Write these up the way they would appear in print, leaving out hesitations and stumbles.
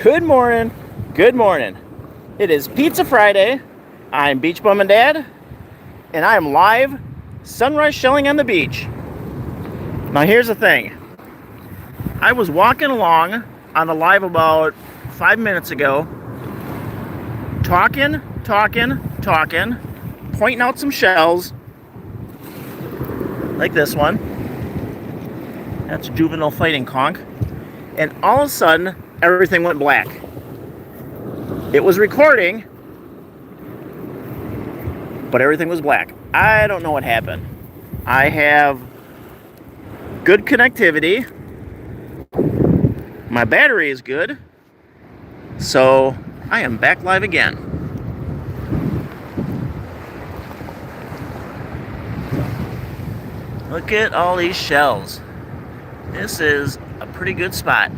Good morning. Good morning. It is Pizza Friday. I'm Beach Bum and Dad, and I am live sunrise shelling on the beach. Now, here's the thing. I was walking along on the live about 5 minutes ago, talking, pointing out some shells, like this one. That's a juvenile fighting conch. And all of a sudden, everything went black. It was recording, but everything was black. I don't know what happened. I have good connectivity. My battery is good. So I am back live again. Look at all these shells. This is a pretty good spot.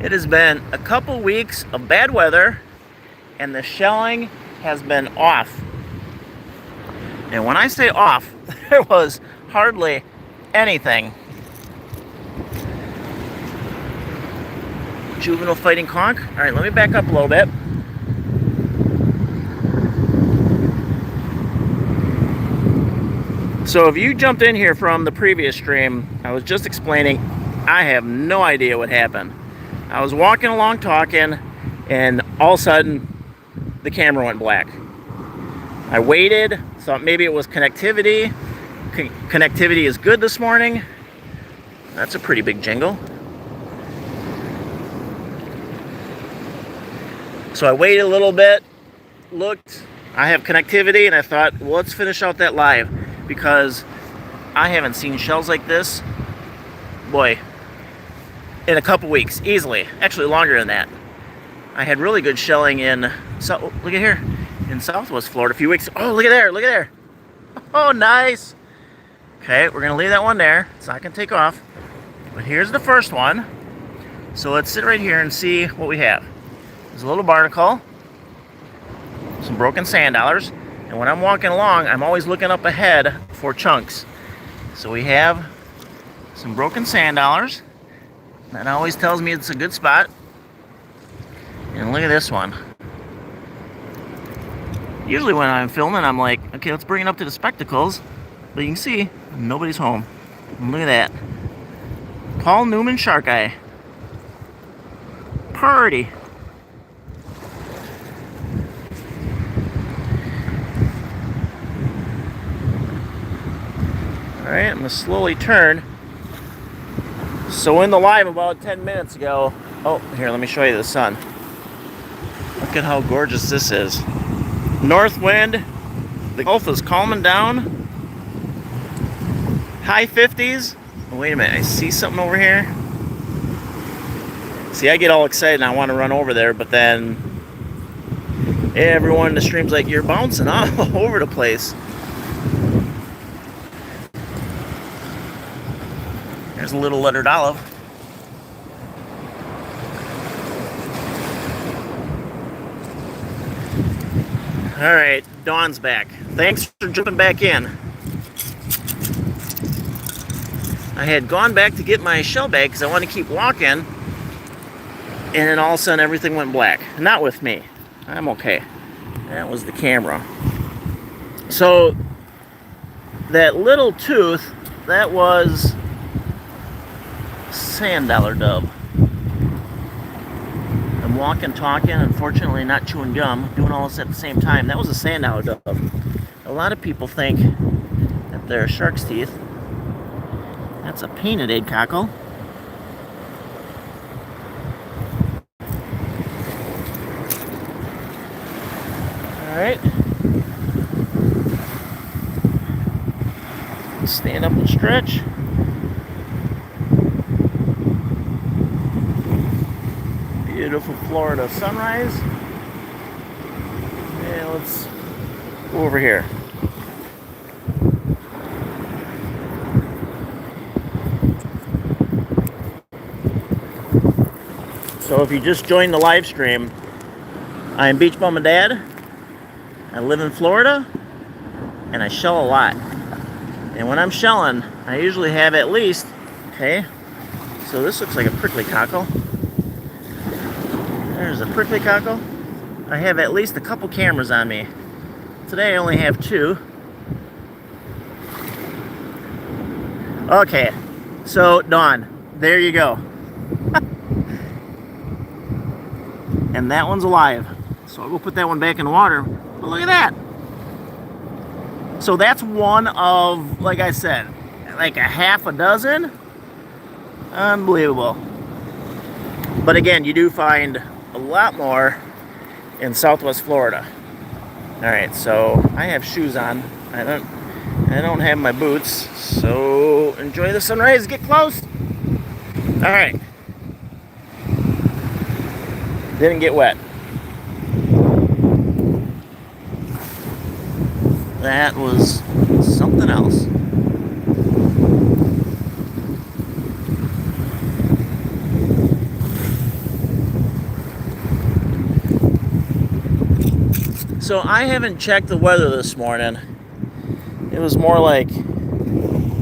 It has been a couple weeks of bad weather, and the shelling has been off. And when I say off, there was hardly anything. Juvenile fighting conch. All right, let me back up a little bit. So if you jumped in here from the previous stream, I was just explaining, I have no idea what happened. I was walking along talking, and all of a sudden, the camera went black. I waited, thought maybe it was connectivity. Connectivity is good this morning. That's a pretty big jingle. So I waited a little bit, looked, I have connectivity, and I thought, well, let's finish out that live, because I haven't seen shells like this, boy, in a couple weeks, easily. Actually, longer than that. I had really good shelling in, look at here, in Southwest Florida a few weeks. Oh, look at there, look at there. Oh, nice. Okay, we're gonna leave that one there. It's not gonna take off. But here's the first one. So let's sit right here and see what we have. There's a little barnacle, some broken sand dollars, and when I'm walking along, I'm always looking up ahead for chunks. So we have some broken sand dollars. That always tells me it's a good spot. And look at this one. Usually when I'm filming, I'm like, okay, let's bring it up to the spectacles. But you can see, nobody's home. And look at that. Paul Newman Shark Eye. Party. Alright, I'm going to slowly turn. So in the live about 10 minutes ago, oh, here, let me show you the sun. Look at how gorgeous this is. North wind, the Gulf is calming down. High 50s. Oh, wait a minute, I see something over here. See, I get all excited and I want to run over there, but then everyone in the stream's like, you're bouncing all over the place. There's a little lettered olive. All right, Dawn's back. Thanks for jumping back in. I had gone back to get my shell bag because I wanted to keep walking, and then all of a sudden everything went black. Not with me. I'm okay. That was the camera. So that little tooth, that was sand dollar dove. I'm walking, talking, unfortunately not chewing gum, doing all this at the same time. That was a sand dollar dove. A lot of people think that they're shark's teeth. That's a painted egg cockle. Alright. Stand up and stretch. Beautiful Florida sunrise. And let's go over here. So if you just joined the live stream, I am Beach Bum and Dad. I live in Florida, and I shell a lot. And when I'm shelling, I usually have at least, okay, So this looks like a prickly cockle. There's a prickly cockle. I have at least a couple cameras on me. Today I only have 2. Okay, so Dawn, there you go. And that one's alive. So I'll go put that one back in the water. But look at that. So that's one of, like I said, like a half a dozen. Unbelievable. But again, you do find a lot more in Southwest Florida. All right, so I have shoes on. I don't have my boots. So enjoy the sunrise. Get close. All right. Didn't get wet. That was something else. So I haven't checked the weather this morning. It was more like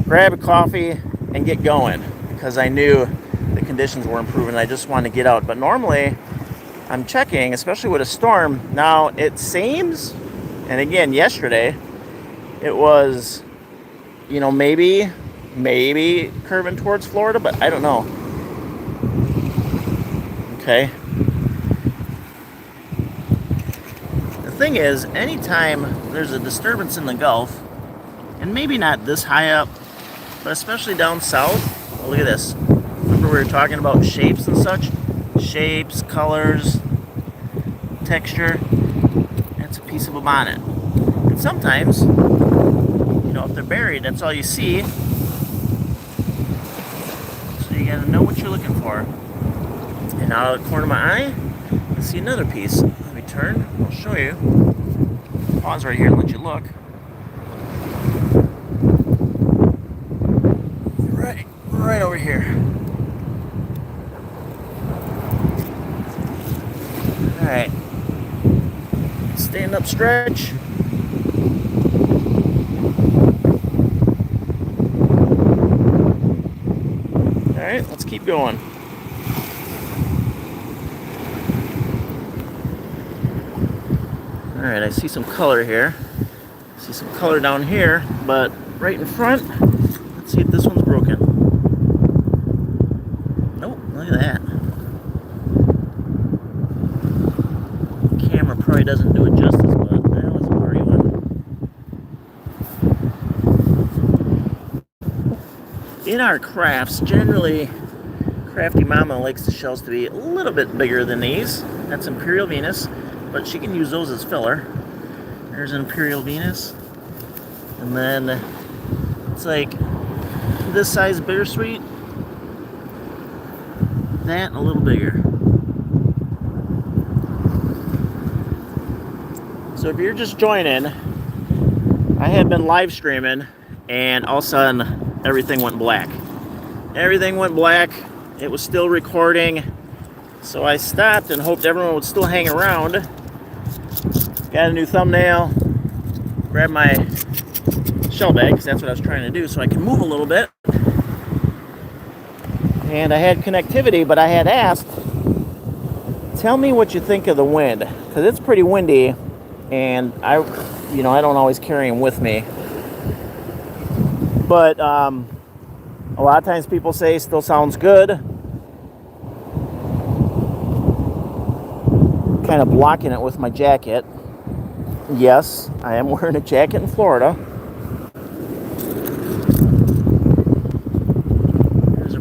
grab a coffee and get going because I knew the conditions were improving. I just wanted to get out. But normally I'm checking, especially with a storm. Now it seems, and again, yesterday it was, maybe curving towards Florida, but I don't know. Okay. The thing is, anytime there's a disturbance in the Gulf, and maybe not this high up, but especially down south, well, look at this. Remember we were talking about shapes and such? Shapes, colors, texture. That's a piece of a bonnet. And sometimes, if they're buried, that's all you see. So you gotta know what you're looking for. And out of the corner of my eye, I see another piece. Let me turn, I'll show you. Pause right here and let you look. Right over here. Alright. Stand up stretch. Alright, let's keep going. Alright, I see some color here. I see some color down here, but right in front, let's see if this one's broken. Nope, look at that. Camera probably doesn't do it justice, but that was a pretty one. In our crafts, generally, Crafty Mama likes the shells to be a little bit bigger than these. That's Imperial Venus, but she can use those as filler. There's an Imperial Venus. And then it's like this size bittersweet. That a little bigger. So if you're just joining, I had been live streaming and all of a sudden everything went black. Everything went black. It was still recording. So I stopped and hoped everyone would still hang around. Got a new thumbnail. Grabbed my shell bag because that's what I was trying to do so I can move a little bit. And I had connectivity, but I had asked, tell me what you think of the wind, because it's pretty windy, and I don't always carry them with me. But a lot of times people say still sounds good. Kind of blocking it with my jacket. Yes, I am wearing a jacket in Florida.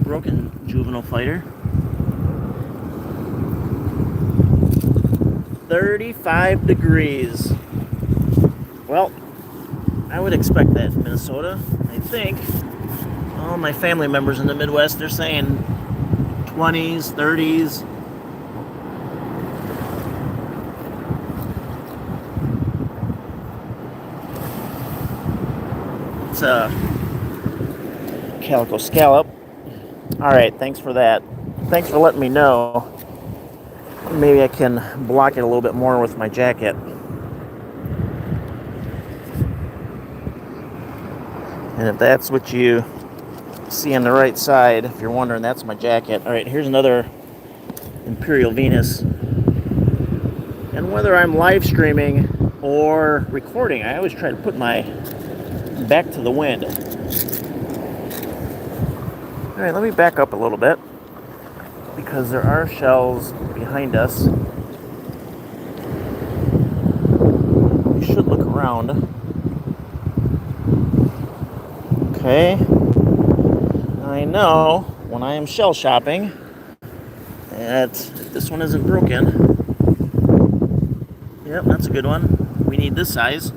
Broken juvenile fighter. 35 degrees. Well, I would expect that in Minnesota. I think all my family members in the Midwest, they're saying 20s, 30s. It's a calico scallop. All right, thanks for that. Thanks for letting me know. Maybe I can block it a little bit more with my jacket. And if that's what you See on the right side, if you're wondering, that's my jacket. All right, here's another Imperial Venus. And whether I'm live streaming or recording, I always try to put my back to the wind. All right, let me back up a little bit because there are shells behind us. We should look around. Okay. I know when I am shell shopping that this one isn't broken. Yep, that's a good one. We need this size.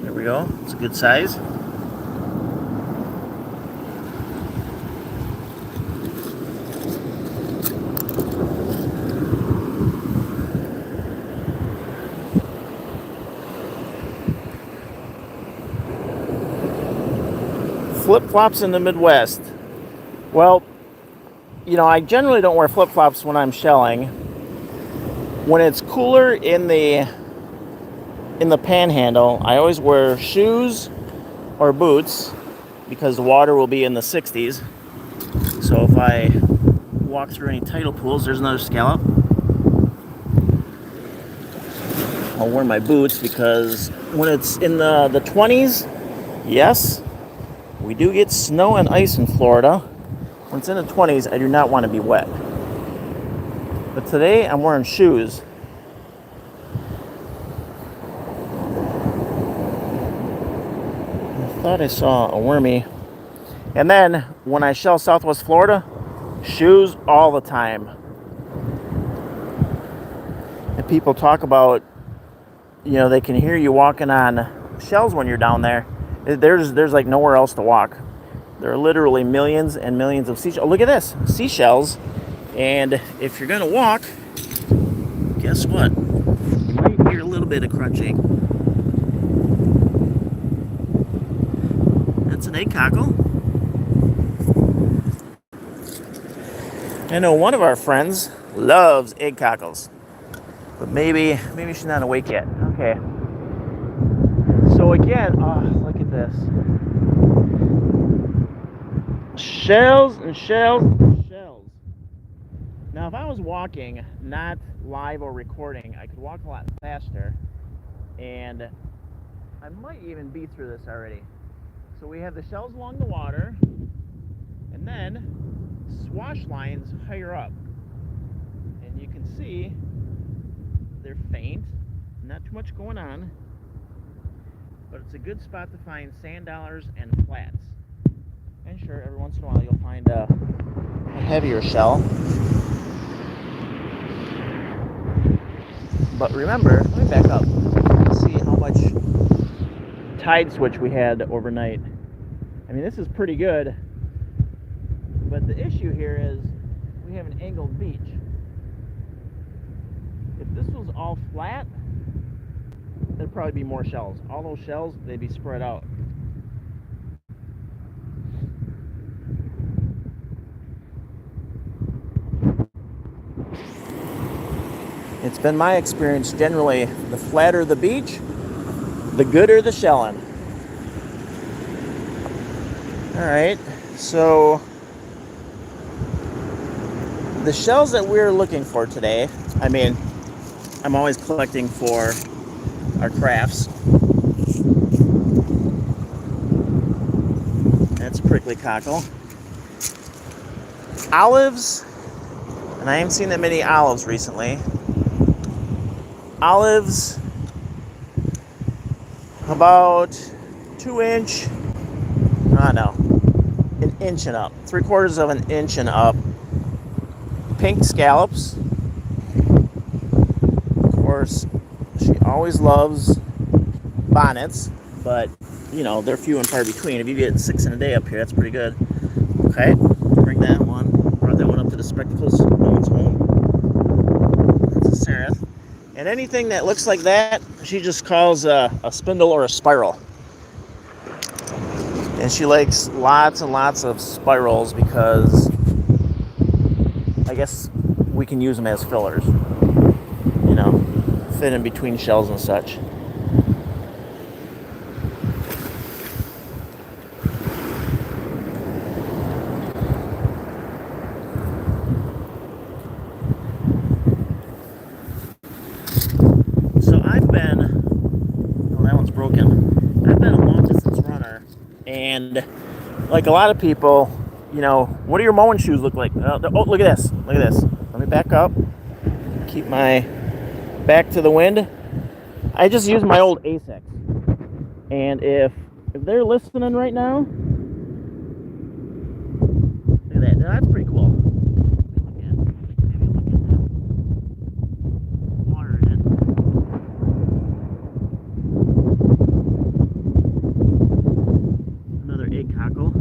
There we go. It's a good size. Flip-flops in the Midwest. Well, you know, I generally don't wear flip-flops when I'm shelling. When it's cooler in the panhandle, I always wear shoes or boots because the water will be in the 60s. So if I walk through any tidal pools, there's another scallop. I'll wear my boots because when it's in the 20s, yes, we do get snow and ice in Florida. When it's in the 20s, I do not want to be wet. But today, I'm wearing shoes. I thought I saw a wormy. And then, when I shell Southwest Florida, shoes all the time. And people talk about, you know, they can hear you walking on shells when you're down there. There's like nowhere else to walk. There are literally millions and millions of seashells. Oh, look at this, seashells. And if you're gonna walk, guess what? You might hear a little bit of crunching. That's an egg cockle. I know one of our friends loves egg cockles, but maybe she's not awake yet. Okay. So again, look at this. Shells and shells and shells. Now, if I was walking, not live or recording, I could walk a lot faster, and I might even be through this already. So we have the shells along the water, and then swash lines higher up. And you can see they're faint, not too much going on, but it's a good spot to find sand dollars and flats. And sure, every once in a while you'll find a heavier shell. But remember, let me back up. Let's see how much tide switch we had overnight. I mean, this is pretty good. But the issue here is we have an angled beach. If this was all flat, there'd probably be more shells. All those shells, they'd be spread out. It's been my experience generally, the flatter the beach, the gooder the shelling. All right, so the shells that we're looking for today, I mean, I'm always collecting for our crafts. That's prickly cockle. Olives, and I haven't seen that many olives recently. Olives, about 2-inch, I don't know, an inch and up, 3/4 of an inch and up. Pink scallops. Of course, she always loves bonnets, but you know, they're few and far between. If you get 6 in a day up here, that's pretty good. Okay, bring that one. Brought that one up to the Spectacles Women's Home. That's a seraph. And anything that looks like that, she just calls a spindle or a spiral. And she likes lots and lots of spirals because I guess we can use them as fillers, you know, fit in between shells and such. So I've been, well, that one's broken. I've been a long distance runner, and like a lot of people, you know, what do your mowing shoes look like? Oh, look at this. Look at this. Let me back up. Keep my back to the wind. I just use my old Asics. And if they're listening right now, look at that. Now, that's pretty cool. Water in it. Another egg cockle.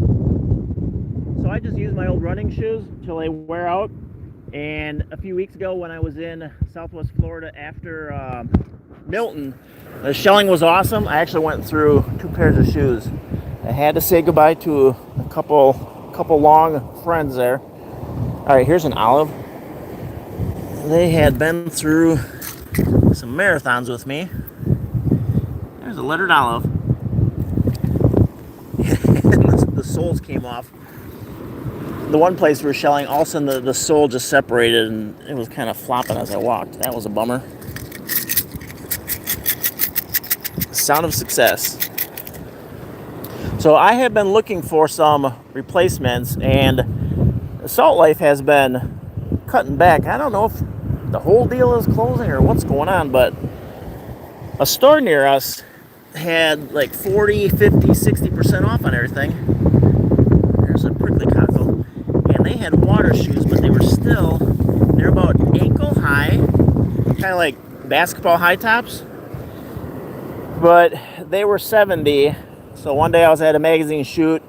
So I just use my old running shoes until they wear out. And a few weeks ago when I was in Southwest Florida after Milton, the shelling was awesome. I actually went through 2 pairs of shoes. I had to say goodbye to a couple long friends there. All right, here's an olive. They had been through some marathons with me. There's a lettered olive. The soles came off. The one place we were shelling, all of a sudden the sole just separated and it was kind of flopping as I walked. That was a bummer. Sound of success. So I have been looking for some replacements, and Salt Life has been cutting back. I don't know if the whole deal is closing or what's going on, but a store near us had like 40, 50, 60% off on everything. There's a prickly cockle. And they had water shoes, but they're about ankle high, kind of like basketball high tops. But they were $70. So one day I was at a magazine shoot.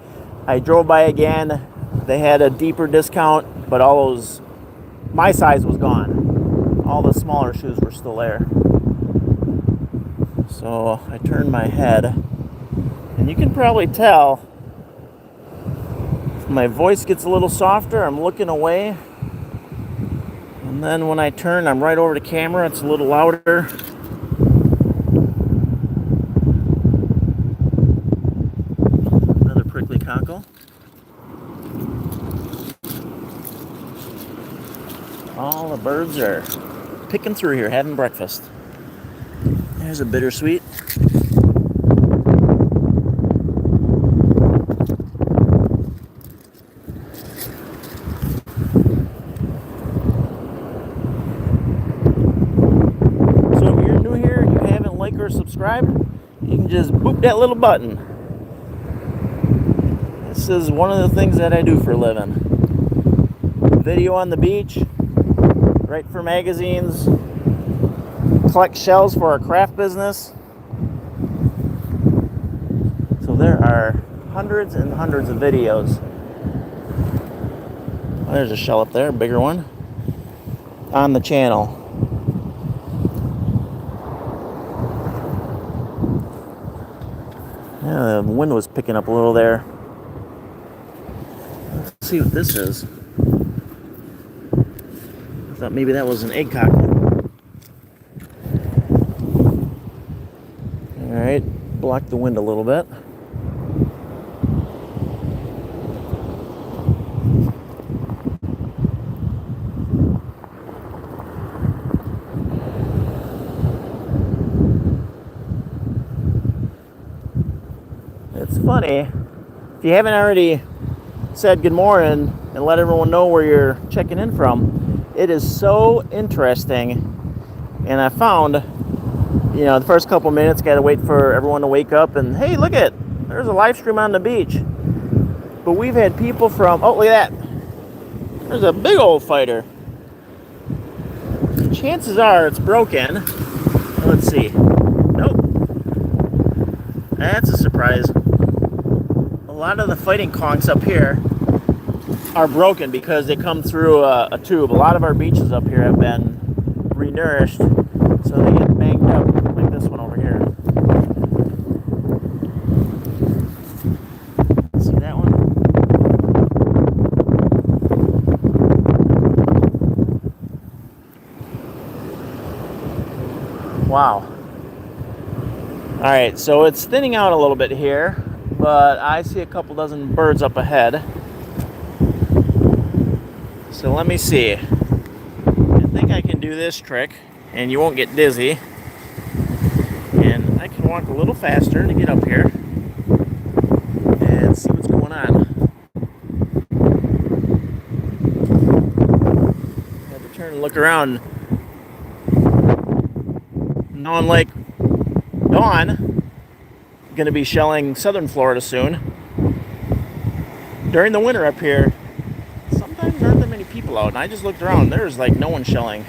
I drove by again. They had a deeper discount, but my size was gone. All the smaller shoes were still there. So I turned my head, and you can probably tell my voice gets a little softer. I'm looking away. And then when I turn, I'm right over the camera. It's a little louder. Prickly cockle. All the birds are picking through here, having breakfast. There's a bittersweet. So if you're new here and you haven't liked or subscribed, you can just boop that little button. This is one of the things that I do for a living. Video on the beach, write for magazines, collect shells for our craft business. So there are hundreds and hundreds of videos. Oh, there's a shell up there, a bigger one, on the channel. Yeah, the wind was picking up a little there. Let's see what this is. I thought maybe that was an egg cockle. Alright, block the wind a little bit. It's funny, if you haven't already said good morning and let everyone know where you're checking in from, it is so interesting. And I found, the first couple minutes, got to wait for everyone to wake up and, hey, look at it, there's a live stream on the beach. But we've had people from, oh, look at that, there's a big old fighter. Chances are it's broken. Let's see. Nope. That's a surprise. A lot of the fighting conchs up here are broken because they come through a tube. A lot of our beaches up here have been renourished, so they get banged up like this one over here. Wow. Alright, so it's thinning out a little bit here, but I see a couple dozen birds up ahead. So let me see. I think I can do this trick, and you won't get dizzy. And I can walk a little faster to get up here and see what's going on. I have to turn and look around. Now, unlike Dawn, going to be shelling southern Florida soon. During the winter up here, sometimes there aren't that many people out, and I just looked around. There's like no one shelling.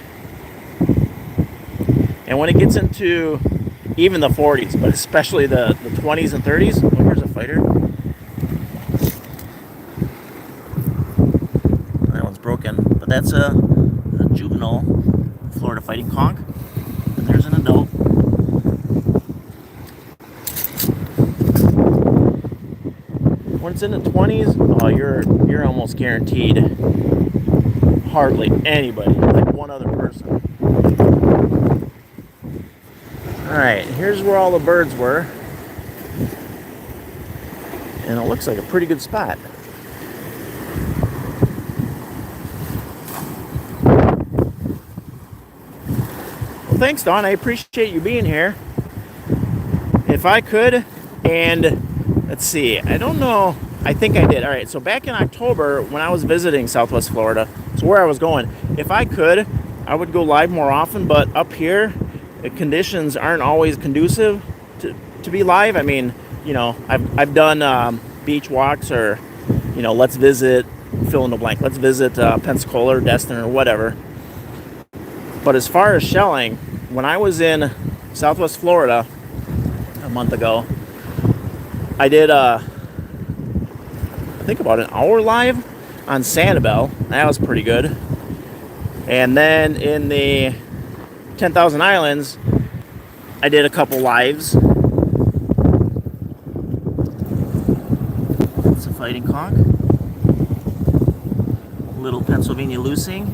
And when it gets into even the 40s, but especially the 20s and 30s, oh, here's a fighter. That one's broken, but that's a juvenile Florida fighting conch. And there's an adult. When it's in the 20s, oh, you're almost guaranteed hardly anybody, like one other person. Alright, here's where all the birds were. And it looks like a pretty good spot. Well, thanks, Dawn. I appreciate you being here. If I could, and let's see, I don't know, I think I did. Alright, so back in October, when I was visiting Southwest Florida, so where I was going, if I could, I would go live more often, but up here, the conditions aren't always conducive to be live. I mean, you know, I've done beach walks, or, you know, let's visit, fill in the blank, let's visit Pensacola or Destin or whatever. But as far as shelling, when I was in Southwest Florida a month ago, I did I think about an hour live on Sanibel. That was pretty good. And then in the 10,000 Islands, I did a couple lives. It's a fighting conch. Little Pennsylvania lucing.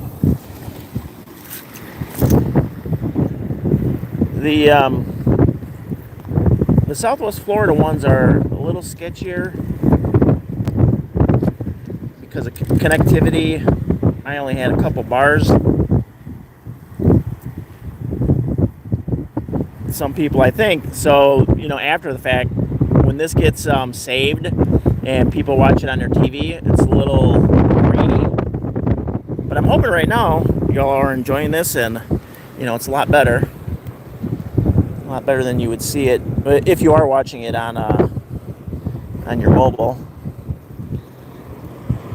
The Southwest Florida ones are a little sketchier because of connectivity. I only had a couple bars. Some people, I think, so, you know, after the fact, when this gets saved and people watch it on their TV, it's a little grainy. But I'm hoping right now y'all are enjoying this, and, you know, it's a lot better. A lot better than you would see it if you are watching it on your mobile.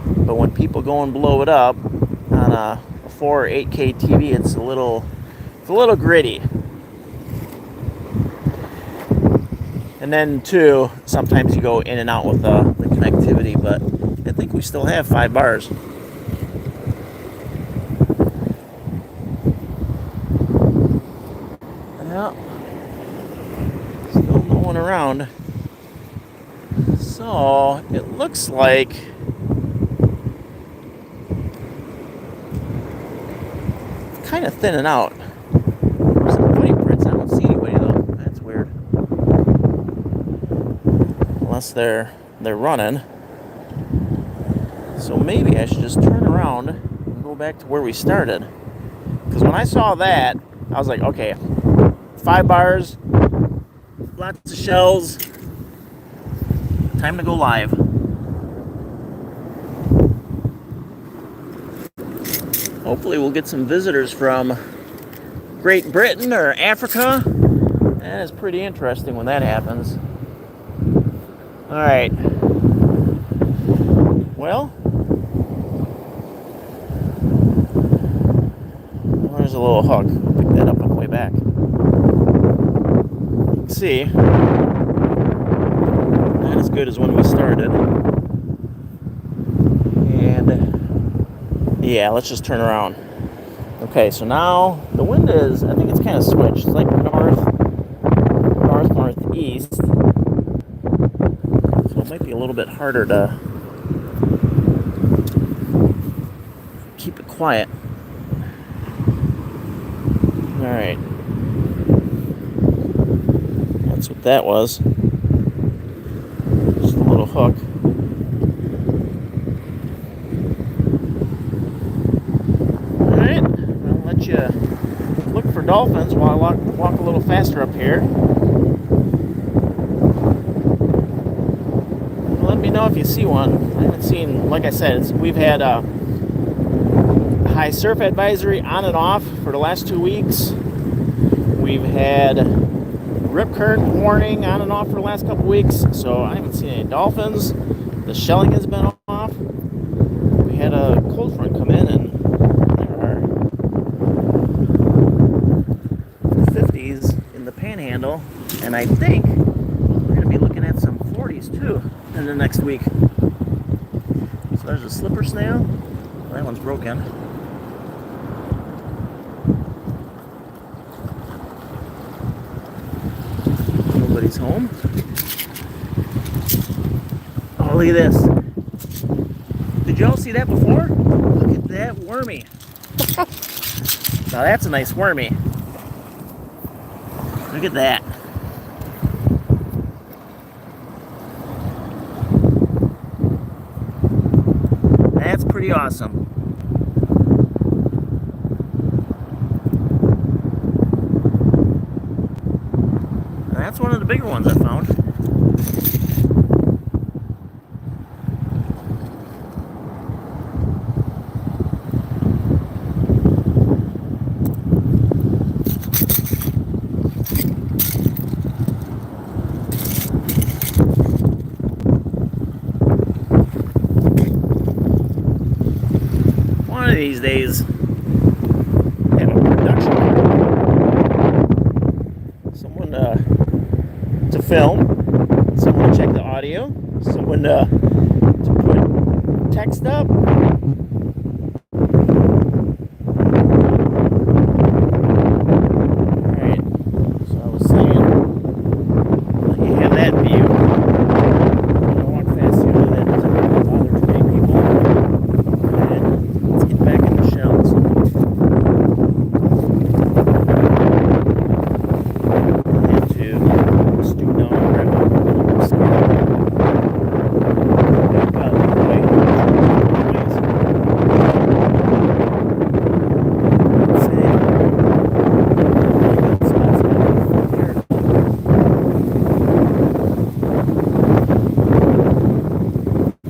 But when people go and blow it up on a 4 or 8K TV, it's a little gritty. And then, too, sometimes you go in and out with the connectivity, but I think we still have 5 bars. Yeah. Still no one around. So, it looks like it's kind of thinning out. There's some footprints. I don't see anybody, though. That's weird. Unless they're running. So maybe I should just turn around and go back to where we started. Because when I saw that, I was like, okay, 5 bars, lots of shells, time to go live. Hopefully we'll get some visitors from Great Britain or Africa. That is pretty interesting when that happens. Alright. Well, there's a little hook. Pick that up on the way back. You can see, not as good as when we started. And yeah, let's just turn around. Okay, so now the wind is, I think it's kind of switched. It's like northeast. So it might be a little bit harder to keep it quiet. Alright. That's what that was. Just a little hook. Alright, I'll let you look for dolphins while I walk a little faster up here. Let me know if you see one. I haven't seen, like I said, we've had a high surf advisory on and off for the last 2 weeks. We've had rip current warning on and off for the last couple weeks, so I haven't seen any dolphins. The shelling has been off. We had a cold front come in, and there are 50s in the panhandle, and I think we're going to be looking at some 40s too in the next week. So there's a slipper snail. Well, that one's broken. Nobody's home. Oh, look at this. Did y'all see that before? Look at that wormy. Now that's a nice wormy. Look at that. That's pretty awesome. That's one of the bigger ones I found. One of these days, have a production someone to film, someone to check the audio, someone to put text up. Alright, so I was saying, you have that view. I'm going to walk fast here so that doesn't bother too many people. And let's get back in the shells.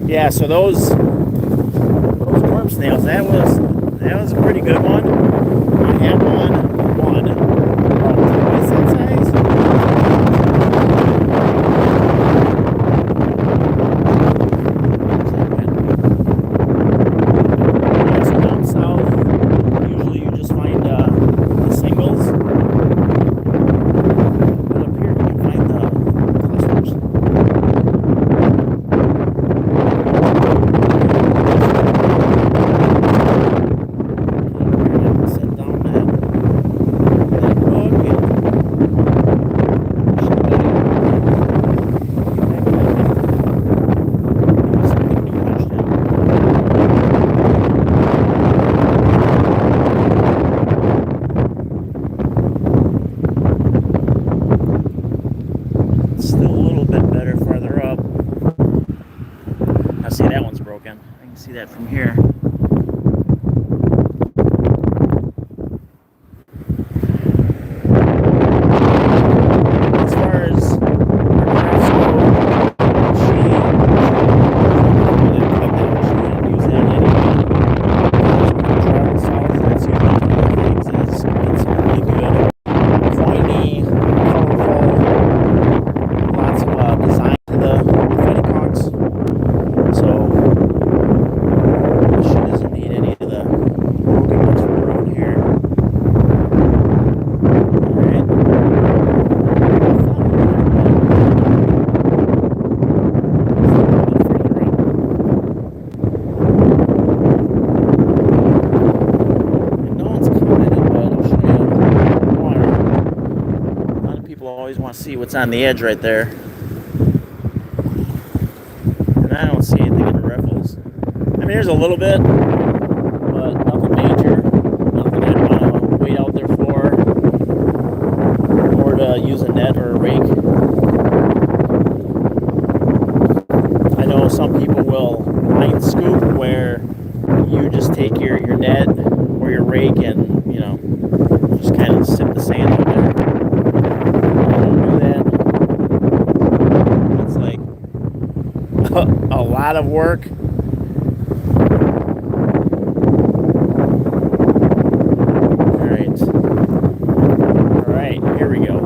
Yeah, so those worm snails, that was a pretty good one. I had one about twice that size. Yeah, so down south, usually you just find the singles. But up here you can find the clusters. Still a little bit better farther up. I see that one's broken. I can see that from here. As far as our crafts go, she didn't use that anyway. Travel south, that's usually one of the things is get some really good, pointy, colorful, lots of design to the fighting hawks. So she doesn't need any of the broken ones from around here. Alright. And no one's commented, but I'll show you water. A lot of people always want to see what's on the edge right there. And I don't see anything in the riffles. I mean, there's a little bit, but nothing major. Nothing I'd want to wait out there for, or to use a net or a rake. line scoop where you just take your net or your rake and, just kind of sip the sand up there. Do that. It's like a lot of work. All right, here we go.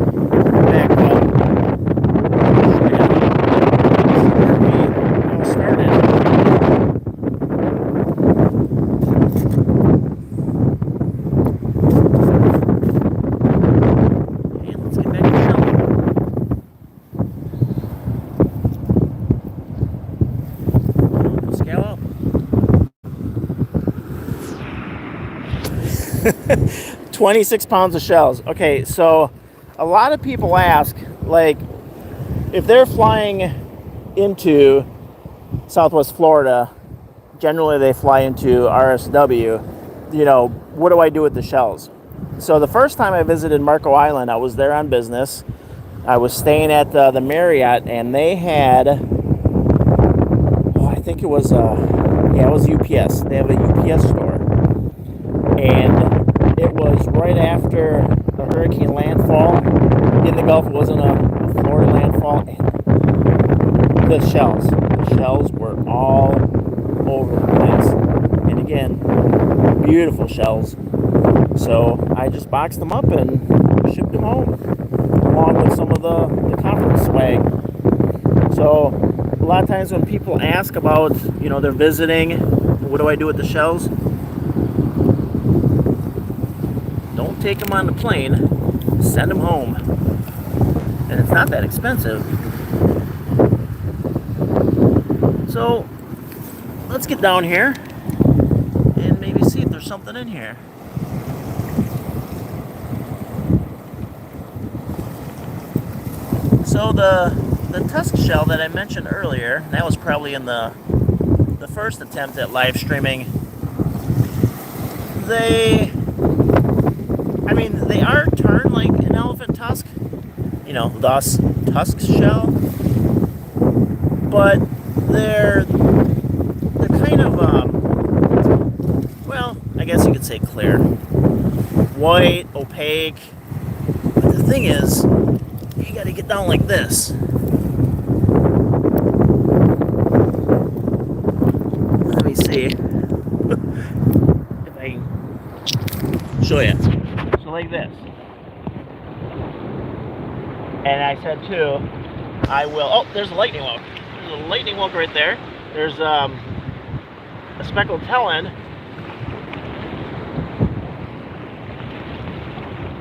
Back up. Where we all started. And let's get back to shelling. Scale up. 26 pounds of shells. Okay, so a lot of people ask, like, if they're flying into Southwest Florida, generally they fly into RSW, what do I do with the shells? So the first time I visited Marco Island, I was there on business. I was staying at the Marriott, and they had, I think it was, it was UPS. They have a UPS store. And it was right after the hurricane landfall in the Gulf. It wasn't a Florida landfall. And the shells were all over the place. And again, beautiful shells. So I just boxed them up and shipped them home, along with some of the conference swag. So a lot of times when people ask about, they're visiting, what do I do with the shells? Don't take them on the plane, send them home. And it's not that expensive. So let's get down here and maybe see if there's something in here. So the tusk shell that I mentioned earlier, that was probably in the first attempt at live streaming. They are turned like an elephant tusk, thus tusk shell, but they're kind of, I guess you could say clear, white, opaque. But the thing is, you got to get down like this. Let me see if I can show you. So like this. And I said too, I will. Oh, there's a lightning whelk. There's a lightning whelk right there. There's a speckled talon.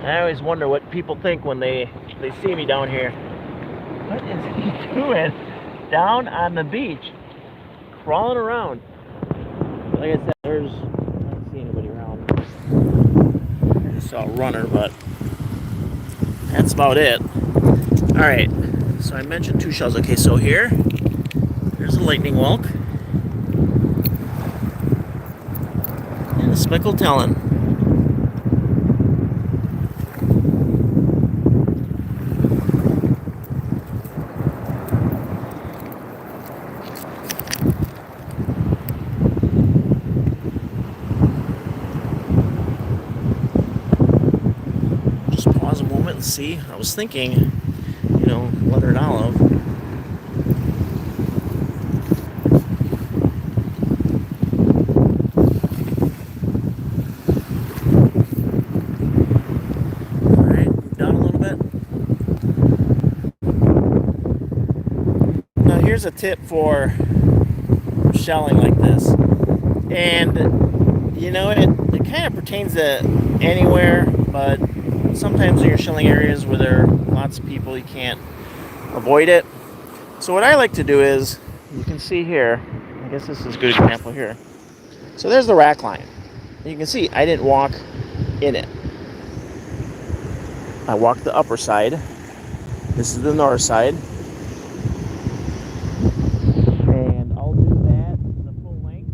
I always wonder what people think when they see me down here. What is he doing down on the beach, crawling around? Like I said, I don't see anybody around. I just saw a runner, but that's about it. All right, so I mentioned two shells. Okay, so there's a lightning whelk and a speckled talon. Just pause a moment and see. I was thinking, leathered olive. Alright, move down a little bit. Now here's a tip for shelling like this. And it kind of pertains to anywhere, but sometimes in your shelling areas where there are lots of people, you can't avoid it. So what I like to do is, you can see here, I guess this is a good example here. So there's the rack line. And you can see I didn't walk in it. I walked the upper side. This is the north side. And I'll do that the full length.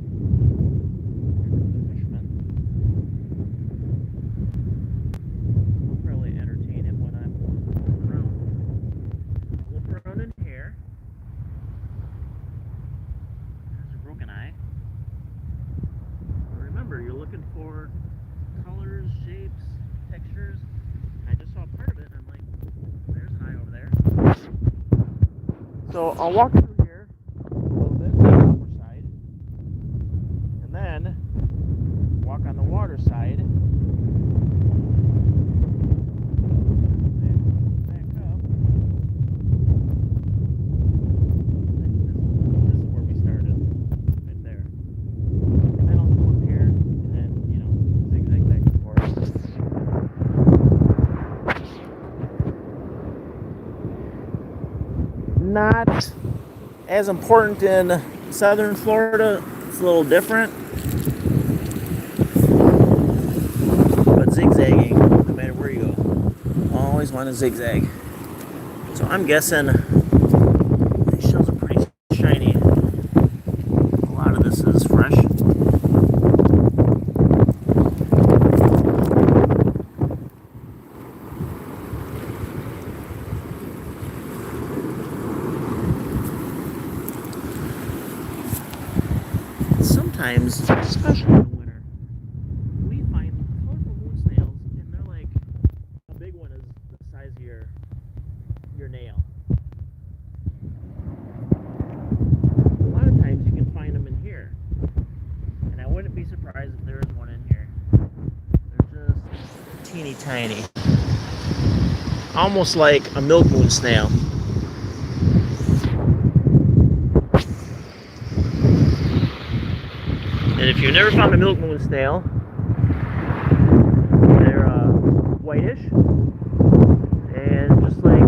I'll probably entertain him when I'm around. We'll throw in here. There's a broken eye. for colors, shapes, textures. I just saw part of it and I'm like, there's an eye over there. So I'll walk through here a little bit on the upper side and then walk on the water side. Back up. This is where we started. Right there. And then I'll come up here and then, zigzag back and forth. Not as important in southern Florida. It's a little different. But zigzagging, no matter where you go, always want to zigzag. So I'm guessing these shells are pretty shiny. A lot of this is fresh. Sometimes, especially in the winter, we find colorful moon snails, and they're like, a big one is the size of your nail. A lot of times you can find them in here, and I wouldn't be surprised if there is one in here. They're just teeny tiny, almost like a milk moon snail. And if you've never found a milk moon snail, they're whitish and just like,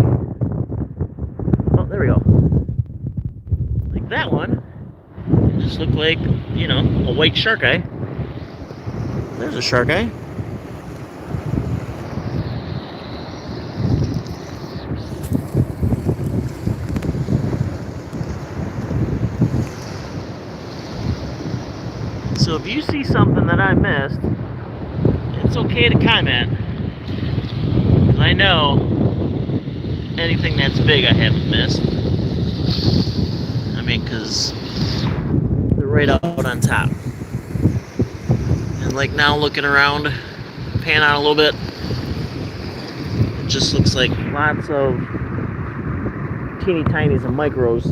oh, there we go. Like that one, it just looked like, a white shark eye. There's a shark eye. So if you see something that I missed, it's okay to comment, because I know anything that's big I haven't missed. I mean, because they're right out on top. And like now looking around, pan out a little bit, it just looks like lots of teeny tinies and micros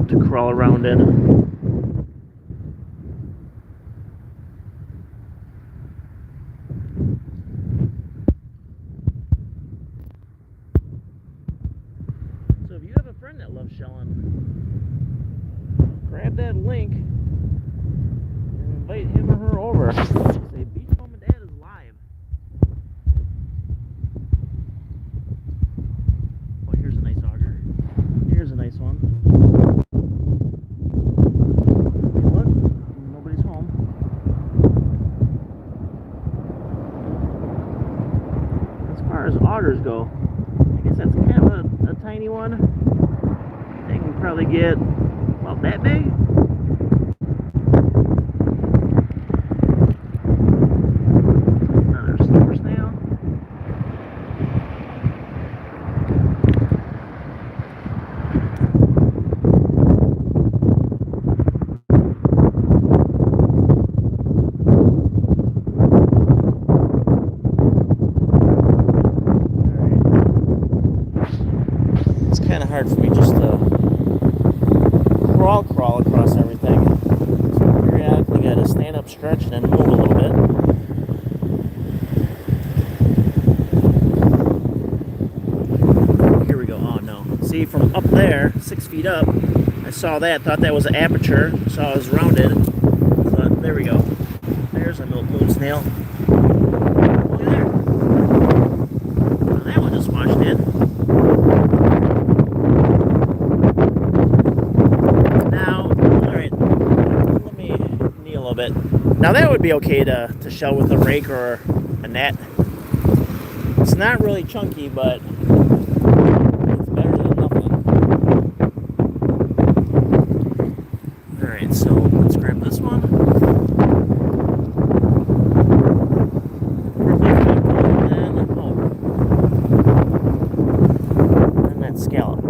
to crawl around in. That loves shelling, grab that link and invite him or her over. Say, Beach Mom and Dad is live. Oh, here's a nice auger. Here's a nice one. Look, nobody's home. As far as augers go, I guess that's kind of a tiny one. They can probably get about that big. Another silver snail. Alright. It's kind of hard for me just to crawl across everything. So periodically got to stand up, stretch, and then move a little bit. Here we go. Oh no. See, from up there, 6 feet up, I saw that, thought that was an aperture, saw it was rounded. So there we go. There's a milk moon snail. Look at there. Well, that one just washed in. Bit. Now that would be okay to shell with a rake or a net. It's not really chunky, but it's better than nothing. Alright, so let's grab this one. And that scallop.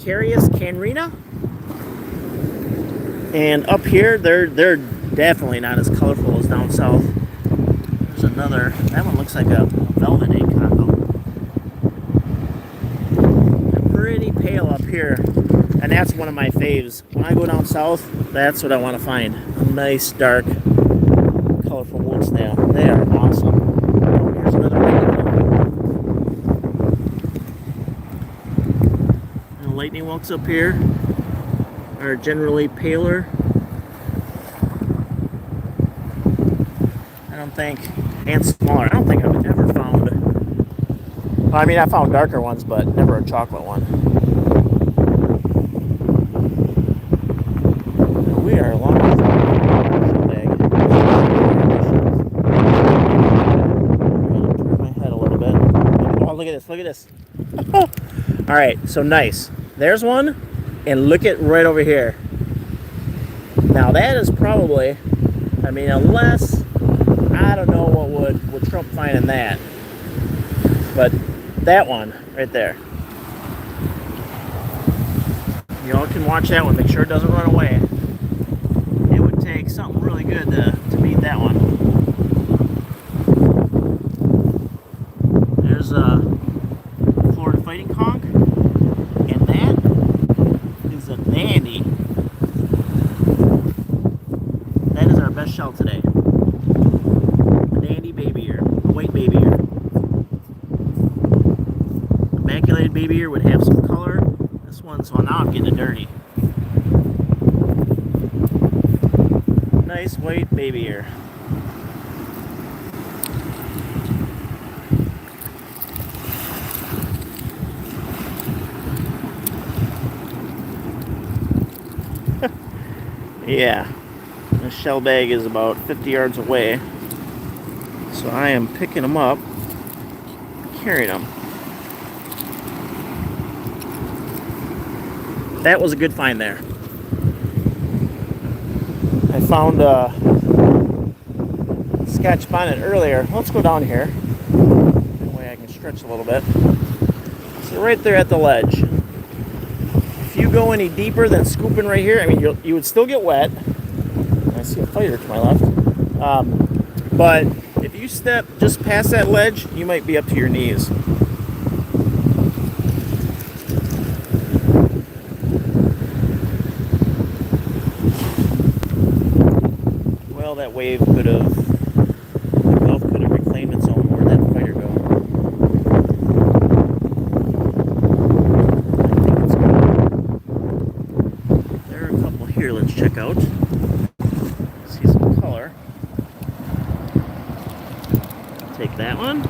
Carius canrina. And up here, they're definitely not as colorful as down south. There's another. That one looks like a velvet egg combo. They're pretty pale up here, and that's one of my faves. When I go down south, that's what I want to find. A nice, dark, colorful wood snail. They are awesome. Oh, here's another one. And lightning whelks up here are generally paler. I don't think, and smaller. I don't think I've ever found, well, I mean, I found darker ones, but never a chocolate one. Now we are along with the bag. Turn my head a little bit. Oh, look at this, look at this. All right, so nice. There's one, and look at right over here. Now that is probably, I mean, unless, I don't know what would trump finding that. But that one right there. Y'all can watch that one. Make sure it doesn't run away. It would take something really good to beat that one. There's a Florida fighting conch. And that is a dandy. That is our best shell today. Baby ear, a white baby ear. Immaculated baby ear would have some color. This one, so now I'm getting it dirty. Nice white baby ear. Yeah, this shell bag is about 50 yards away. So I am picking them up, carrying them. That was a good find there. I found a Scotch bonnet earlier. Let's go down here. That way I can stretch a little bit. So right there at the ledge. If you go any deeper than scooping right here, I mean, you would still get wet. I see a fighter to my left. But if you step just past that ledge, you might be up to your knees. Well, that wave could have, the Gulf could have reclaimed its own. Where'd that fighter go? I think it's gone. There are a couple here. Let's check out. See some color. Take that one.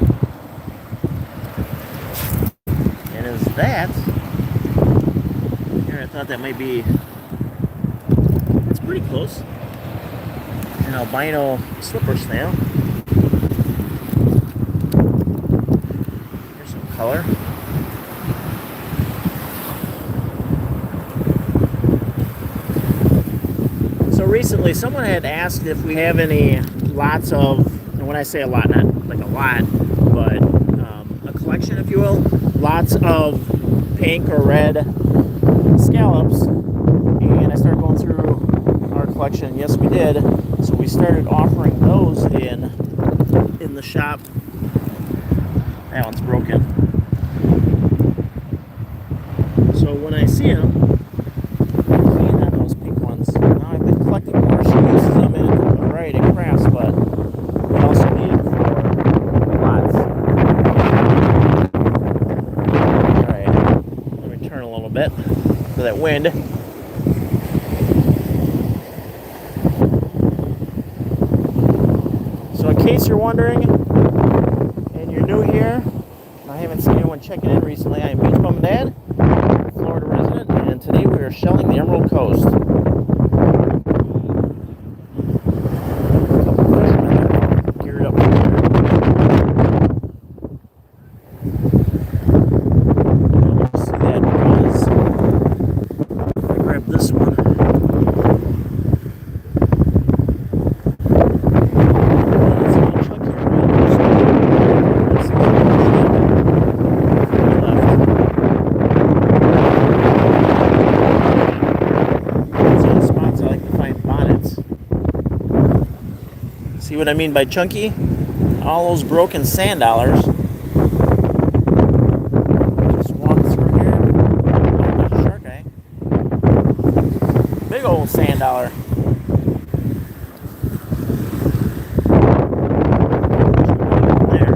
And is that, here I thought that might be, it's pretty close, an albino slipper snail. Here's some color. So recently someone had asked if we have any lots of, and when I say a lot, not like a lot, but a collection, if you will, lots of pink or red scallops. And I started going through our collection. Yes, we did. So we started offering those in the shop. That one's broken. So when I see them, I'm keen on those pink ones. Now I've been collecting more. She uses them in a variety of crafts, but we also need them for lots. Alright, let me turn a little bit for that wind. So in case you're wondering, and you're new here, and I haven't seen anyone checking in recently, I am Beach Bum Dad, Florida resident, and today we are shelling the Emerald Coast. See what I mean by chunky? All those broken sand dollars. Just walk through here. Oh, there's a shark eye. Big old sand dollar. There.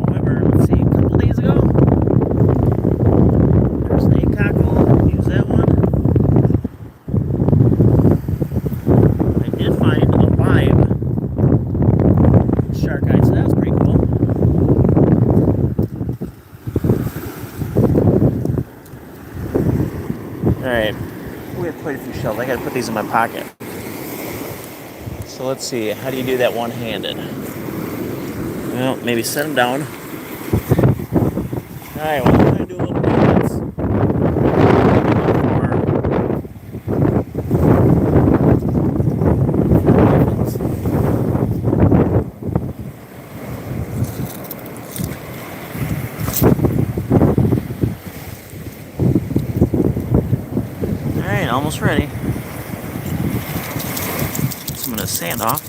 However, let's see, a couple days ago, there's an egg cockle. Use that one. I did find a live shark eye, so that was pretty cool. Alright, we have quite a few shells. I gotta put these in my pocket. So let's see, how do you do that one-handed? Well, maybe set them down. Alright, well, I'm gonna do a little dance. Alright, almost ready. Some of the sand off.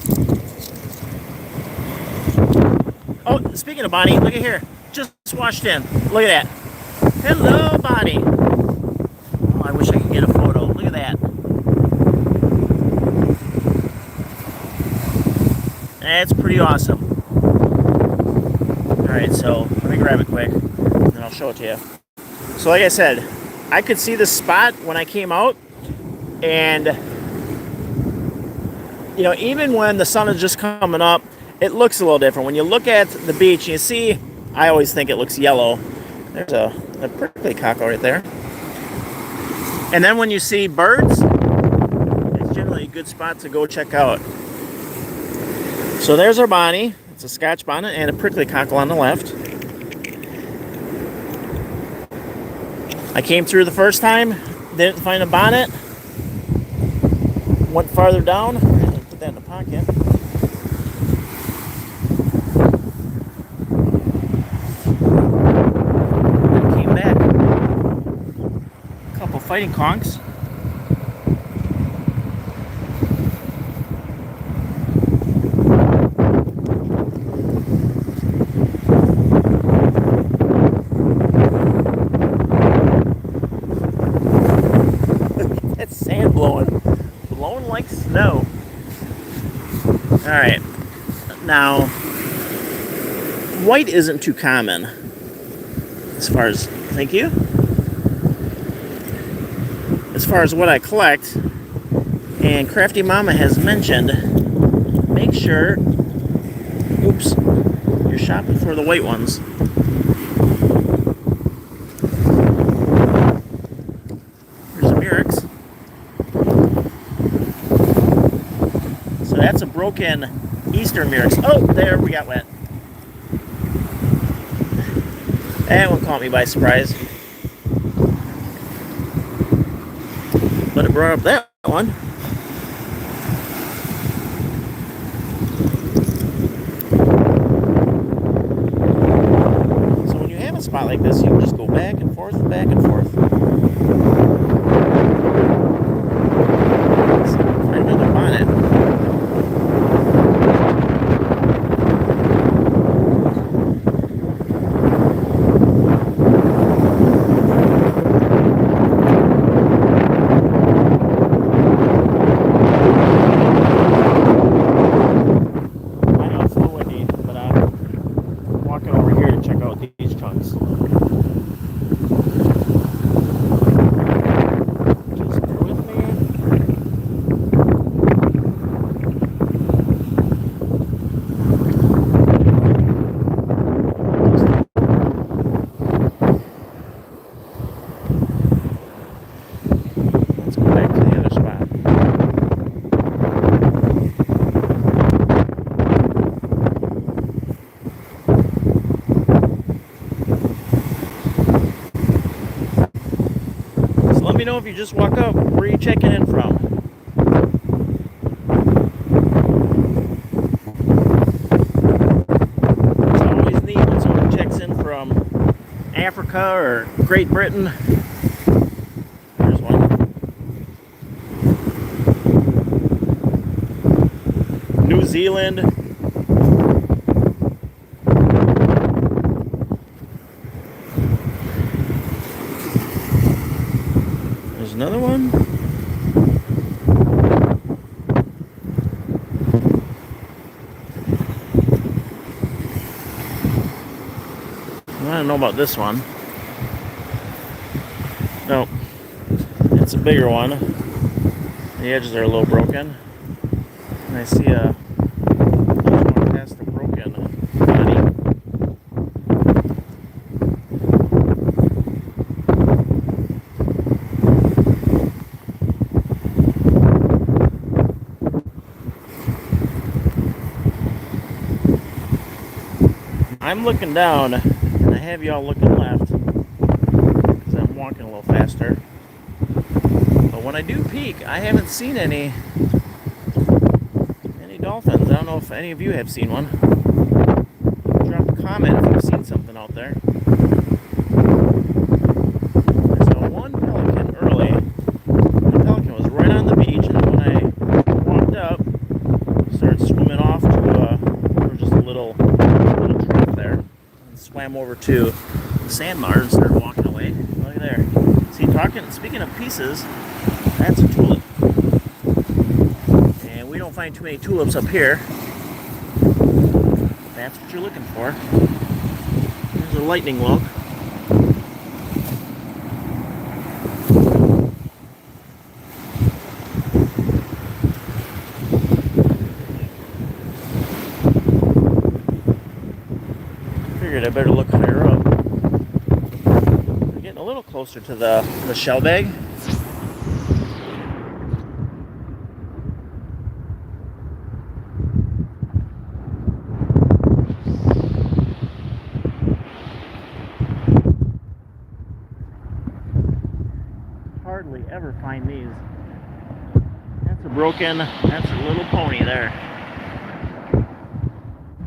Oh, speaking of Bonnie, look at here. Just washed in. Look at that. Hello, Bonnie. Oh, I wish I could get a photo. Look at that. That's pretty awesome. Alright, so let me grab it quick, and then I'll show it to you. So like I said, I could see this spot when I came out, and you know, even when the sun is just coming up, it looks a little different. When you look at the beach, you see, I always think it looks yellow. There's a prickly cockle right there. And then when you see birds, it's generally a good spot to go check out. So there's our Bonnie. It's a Scotch bonnet and a prickly cockle on the left. I came through the first time, didn't find a bonnet. Went farther down, put that in the pocket. And came back. A couple fighting conchs. That's sand blowing like snow. Alright, now white isn't too common as far as, thank you, as far as what I collect. And Crafty Mama has mentioned, make sure, oops, you're shopping for the white ones. There's a Murex. That's a broken Eastern Murex. Oh, there, we got wet. That one caught me by surprise. But it brought up that one. So when you have a spot like this, you can just go back and forth and back and forth. So find another bonnet. Let me know if you just walk up, where are you checking in from? It's always neat when someone checks in from Africa or Great Britain. There's one. New Zealand. another one. I don't know about this one. No, it's a bigger one. The edges are a little broken. And I see a one past the broken body. I'm looking down, and I have y'all looking left because I'm walking a little faster. But when I do peek, I haven't seen any dolphins. I don't know if any of you have seen one. Drop a comment if you've seen something out there. I saw one pelican early. The pelican was right on the beach, and when I walked up, started swimming off to there was just a little trough there, and swam over to the sandbar and started walking away. Look at there. See, speaking of pieces, that's a tulip. And we don't find too many tulips up here. That's what you're looking for. There's a lightning look. Figured I better look higher up. We're getting a little closer to the shell bag. Hardly ever find these. That's a little pony there.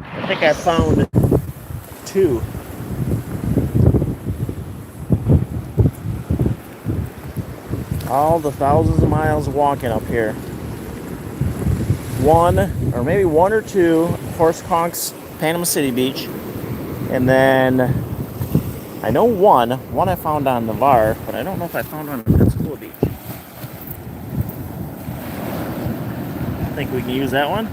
I think I found two. All the thousands of miles walking up here. One, or maybe one or two, Horse Conchs, Panama City Beach. And then I know one I found on Navarre, but I don't know if I found one on Pensacola Beach. I think we can use that one.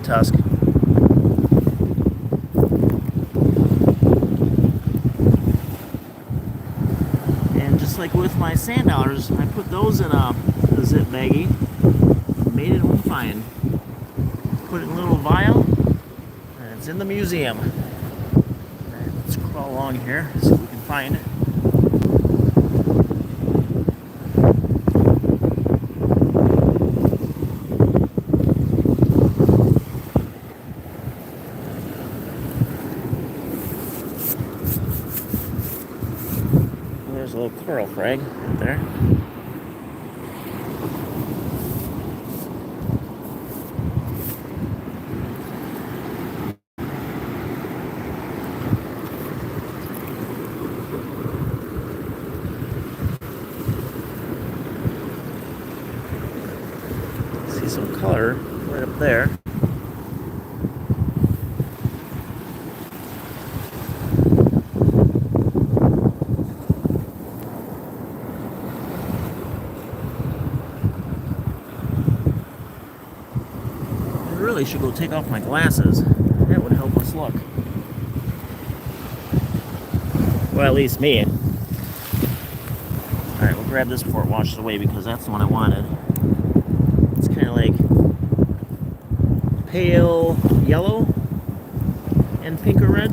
Tusk. And just like with my sand dollars, I put those in a zip baggie, made it home fine. Put it in a little vial, and it's in the museum. Right, let's crawl along here, see if we can find it. There's a little coral frag right there. See some color right up there. really should go take off my glasses. That would help us look. Well, at least me. Alright, we'll grab this before it washes away because that's the one I wanted. It's kind of like pale yellow and pink or red.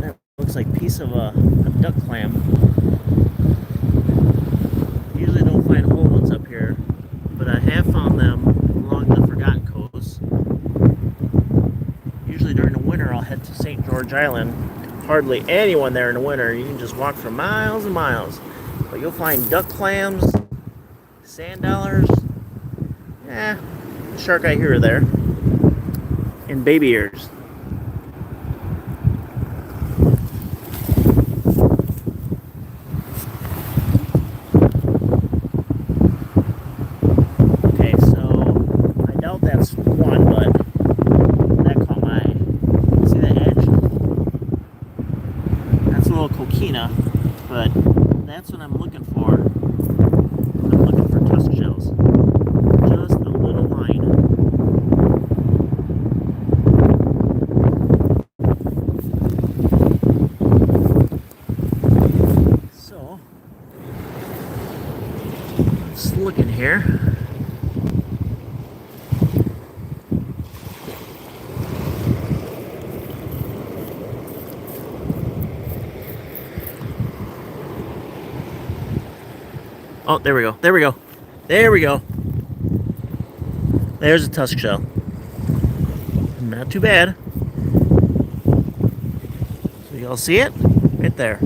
That looks like a piece of a duck clam. Usually don't find whole ones up here, but I have found them along the Forgotten Coast. Usually during the winter I'll head to St. George Island. Hardly anyone there in the winter. You can just walk for miles and miles. But you'll find duck clams, sand dollars, shark eye here or there, and baby ears. Okay, so I doubt that's one, but that caught my eye. See that edge? That's a little coquina, but that's what I'm looking for. I'm looking for tusk shells. Just a little line. So, let's look in here. Oh, there we go. There we go. There we go. There's a tusk shell. Not too bad. So y'all see it? Right there.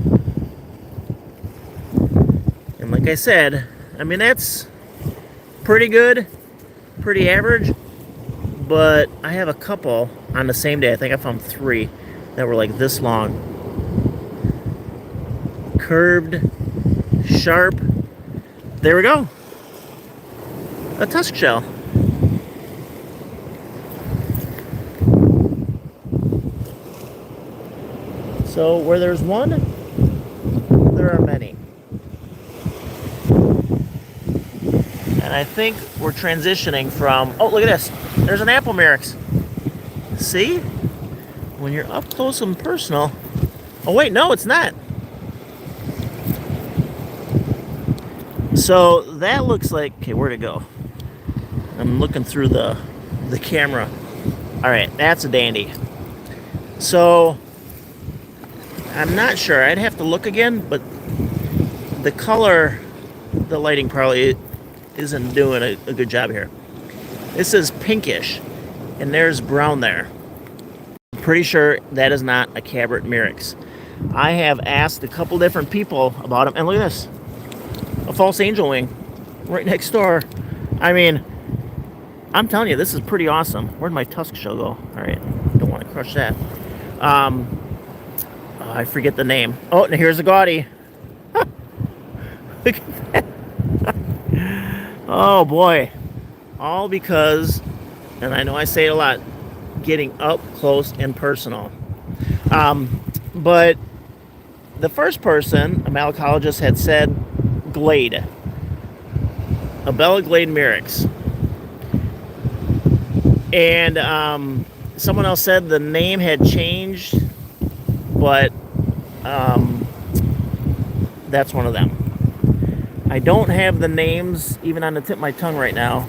And like I said, I mean, that's pretty good, pretty average, but I have a couple on the same day. I think I found 3 that were like this long. Curved, sharp. There we go. A tusk shell. So where there's one, there are many. And I think we're transitioning from, oh, look at this. There's an apple murex. See? When you're up close and personal. Oh, wait, no, it's not. So that looks like, okay, where'd it go? I'm looking through the camera. All right, that's a dandy. So I'm not sure. I'd have to look again, but the color, the lighting probably isn't doing a good job here. This is pinkish, and there's brown there. I'm pretty sure that is not a Cabot murex. I have asked a couple different people about them, and look at this. A false angel wing right next door. I mean, I'm telling you, this is pretty awesome. Where'd my tusk shell go? All right, don't want to crush that. I forget the name. Oh, and here's a gaudy. Look at that. Oh boy, all because, and I know I say it a lot, getting up close and personal. But the first person, a malacologist, had said Glade, a Bella Glade murex, and someone else said the name had changed, but that's one of them. I don't have the names even on the tip of my tongue right now,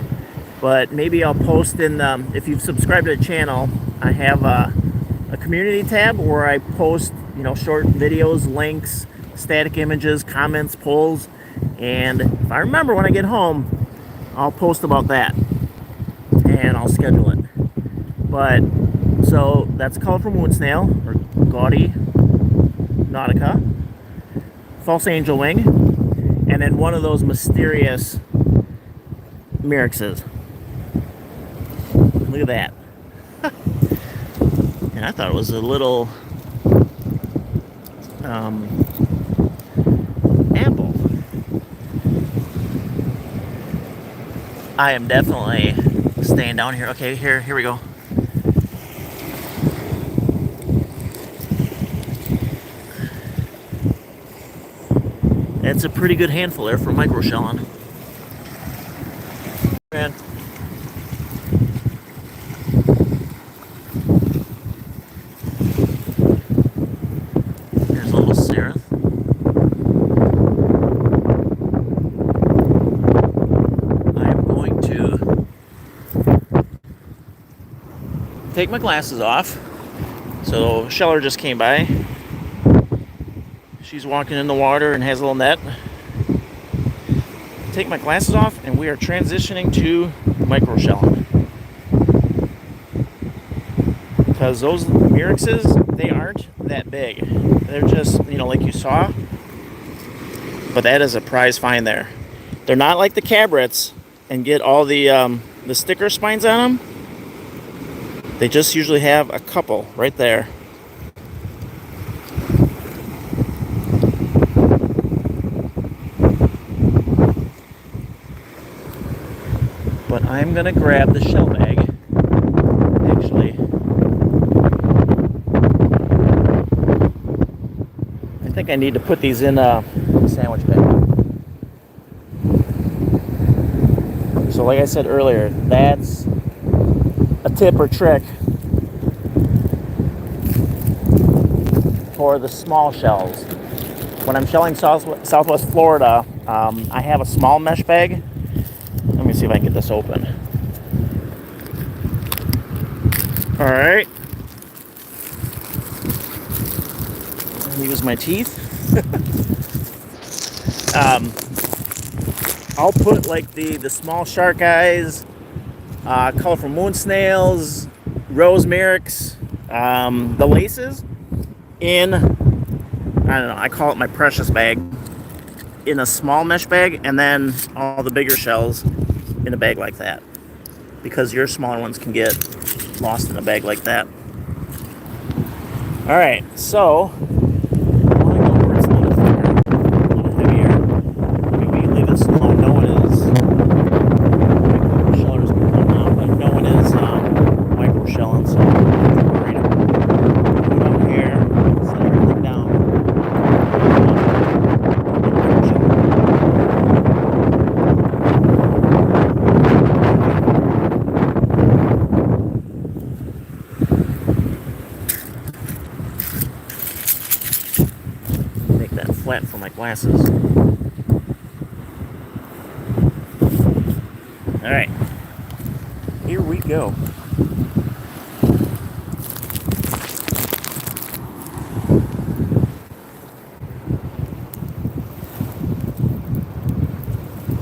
but maybe I'll post in, if you've subscribed to the channel, I have a community tab where I post, short videos, links, static images, comments, polls, and if I remember when I get home, I'll post about that, and I'll schedule it. But, so that's Colorful Moon Snail, or Gaudy Nautica, False Angel Wing, and then one of those mysterious murexes. Look at that. And I thought it was a little apple. I am definitely staying down here. Okay, here we go. That's a pretty good handful there for microshelling. Man. Here's a little Sarah. I'm going to take my glasses off. So Sheller just came by. She's walking in the water and has a little net. Take my glasses off and we are transitioning to micro shelling. Because those Myrixes, they aren't that big. They're just, like you saw. But that is a prize find there. They're not like the cabrets and get all the sticker spines on them. They just usually have a couple right there. But I'm gonna grab the shell bag. Actually, I think I need to put these in a sandwich bag. So like I said earlier, that's a tip or trick for the small shells. When I'm shelling Southwest Florida, I have a small mesh bag. Let me see if I can get this open. All right. Use my teeth. I'll put like the small shark eyes, colorful moon snails, rose Myrix, the laces in, I don't know, I call it my precious bag, in a small mesh bag, and then all the bigger shells in a bag like that, because your smaller ones can get lost in a bag like that. All right, so I want to go where it's a little thicker, a little heavier. Maybe we can leave this alone. No one is shellers can come out, but no one is micro shelling, so I'm not worried. Put it over here, set everything down. Flat for my glasses. All right, here we go.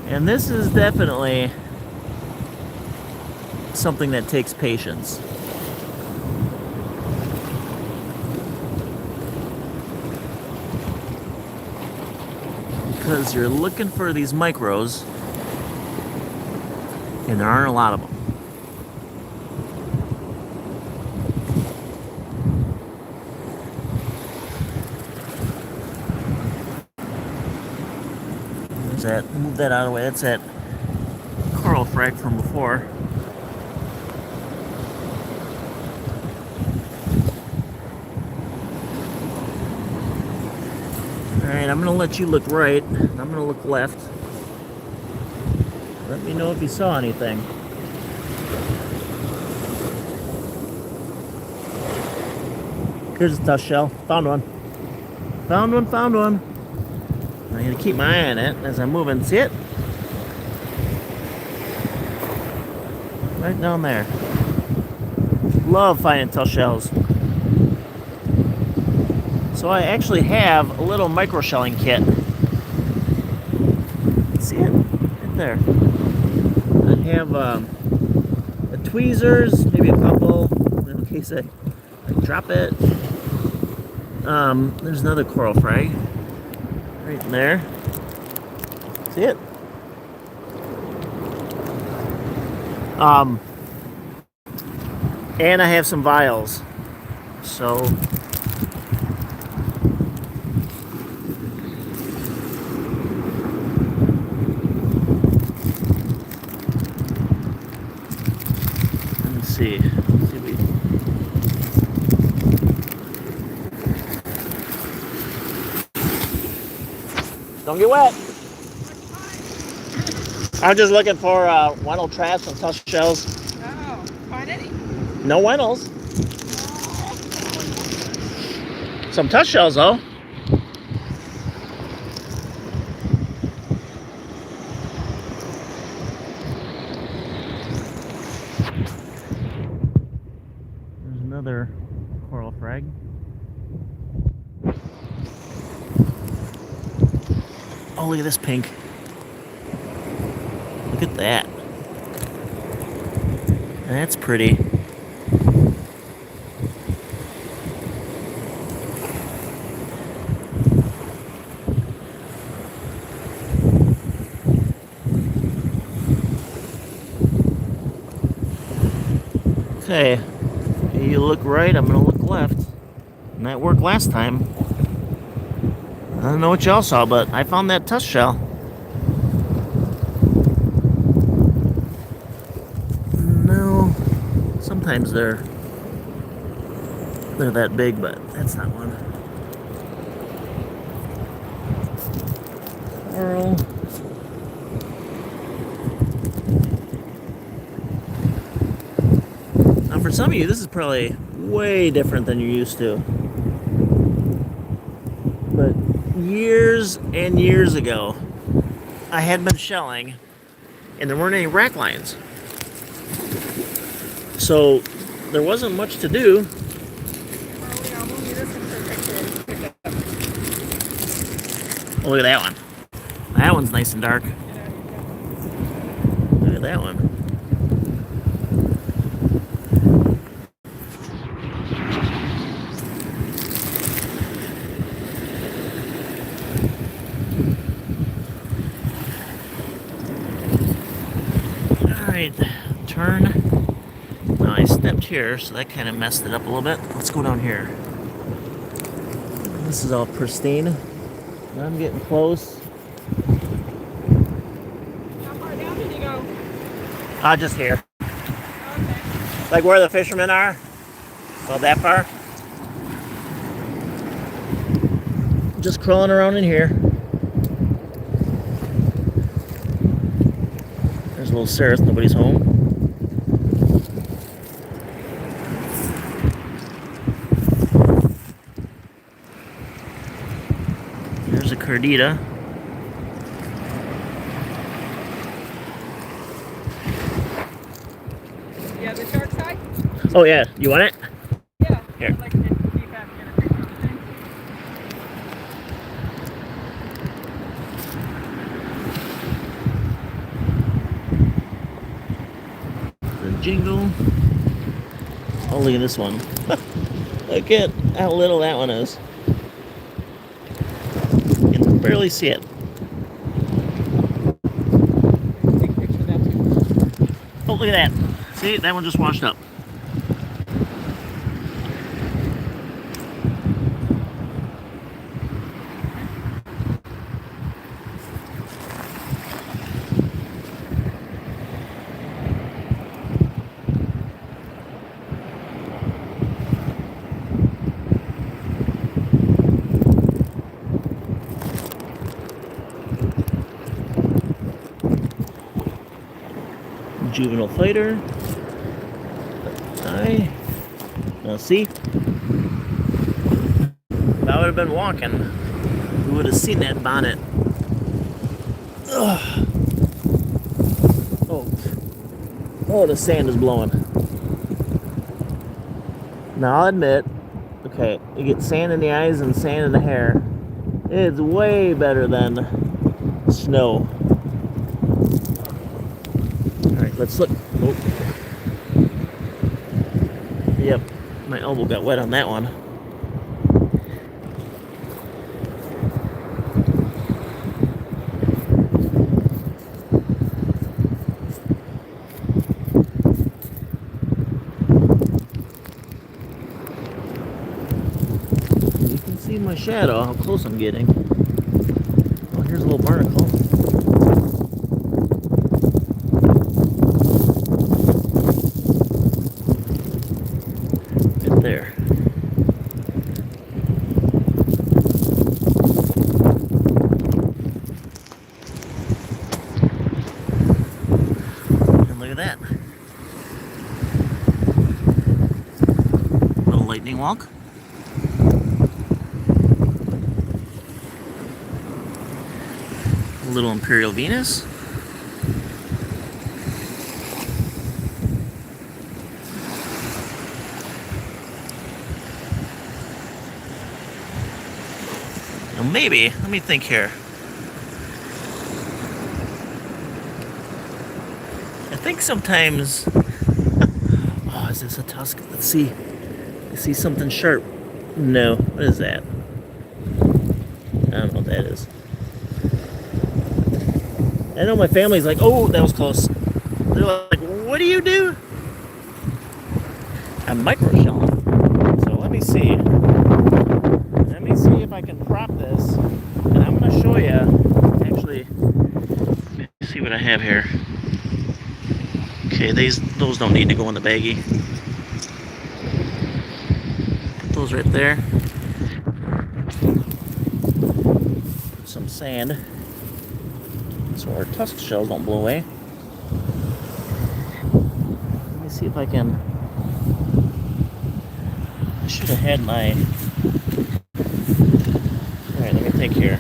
And this is definitely something that takes patience. Because you're looking for these micros, and there aren't a lot of them. There's that, move that out of the way, that's that coral frag from before. Alright, I'm gonna let you look right. I'm gonna look left. Let me know if you saw anything. Here's a tough shell. Found one. Found one, found one. I'm gonna keep my eye on it as I'm moving. See it? Right down there. Love finding tough shells. So I actually have a little micro shelling kit. See it? Right there. I have the tweezers, maybe a couple, in case I drop it. There's another coral frag. Right in there. See it? And I have some vials. So see. Don't get wet. I'm just looking for Wennel traps and tough shells. Oh, find any? No Wennels. Some tough shells though. There's another coral frag. Oh, look at this pink. Look at that. That's pretty. Okay, you look right, I'm gonna look left. And that worked last time. I don't know what y'all saw, but I found that tusk shell. No, sometimes they're that big, but that's not one. Coral. Now for some of you, this is probably way different than you're used to. But years and years ago, I had been shelling and there weren't any rack lines. So there wasn't much to do. Oh, look at that one. That one's nice and dark. Look at that one. Alright, turn. Now I stepped here, so that kind of messed it up a little bit. Let's go down here. This is all pristine. I'm getting close. How far down did you go? Just here. Okay. Like where the fishermen are. About that far. Just crawling around in here. There's a little Sarah, nobody's home. There's a cardita. Yeah, the shark side? Oh yeah, you want it? Yeah. Here. I'd like to see if I can get a picture of the thing. The jingle. Oh, look at this one. Look at how little that one is. You can barely see it. Take a picture of that too. Oh, look at that. See, that one just washed up. Juvenile fighter. Now see, if I would have been walking, we would have seen that bonnet. Ugh. Oh, the sand is blowing. Now I'll admit, okay, you get sand in the eyes and sand in the hair. It's way better than snow. Alright, let's look. Oh. Yep, my elbow got wet on that one. You can see my shadow, how close I'm getting. Oh, here's a little barnacle. There. that. Little lightning walk. Little Imperial Venus. Now maybe, let me think here. I think sometimes, oh, is this a tusk? Let's see. I see something sharp. No, what is that? I don't know what that is. I know my family's like, oh, that was close. They're like, what do you do? I'm microshelling. So let me see. Let me see if I can prop this. And I'm going to show you. Actually, let me see what I have here. Okay, those don't need to go in the baggie. Put those right there. Put some sand so our tusk shells don't blow away. Let me see if I can. I should have had my. Alright, let me think here.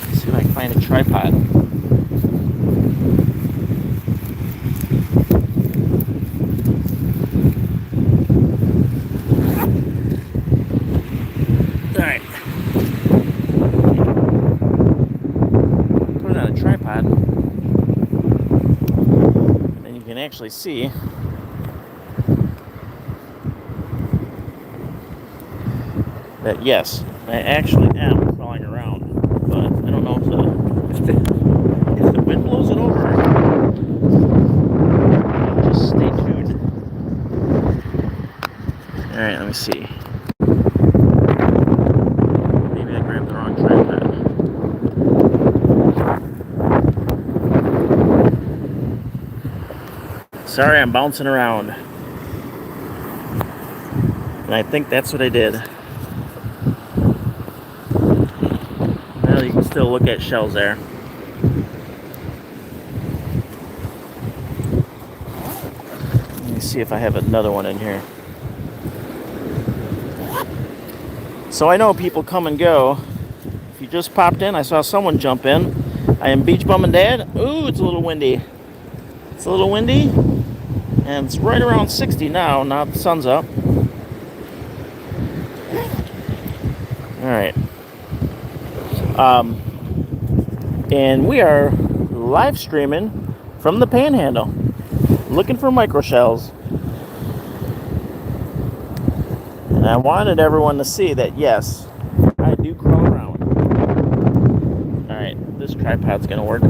Let's see if I can find a tripod. Alright. Put it on a tripod. And then you can actually see that yes, I actually am crawling around, but I don't know if the wind blows it over. Just stay tuned. All right, let me see. Maybe I grabbed the wrong tripod. Sorry, I'm bouncing around, and I think that's what I did. You can still look at shells there. Let me see if I have another one in here. So I know people come and go. If you just popped in, I saw someone jump in. I am Beach Bum and Dad. Ooh, it's a little windy. It's a little windy. And it's right around 60 now. Now the sun's up. Alright. And we are live streaming from the Panhandle, looking for microshells. And I wanted everyone to see that yes, I do crawl around. All right, this tripod's gonna work.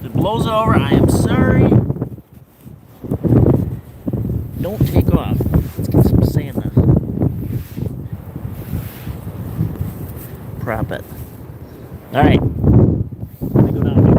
If it blows it over, I am sorry. Don't take off. Let's get some sand now. Prop it. All right. Let me go down here.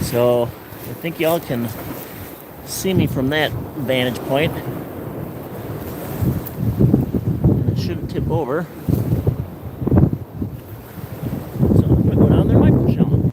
So I think y'all can see me from that vantage point. And it shouldn't tip over. So I'm gonna go down there micro shelling.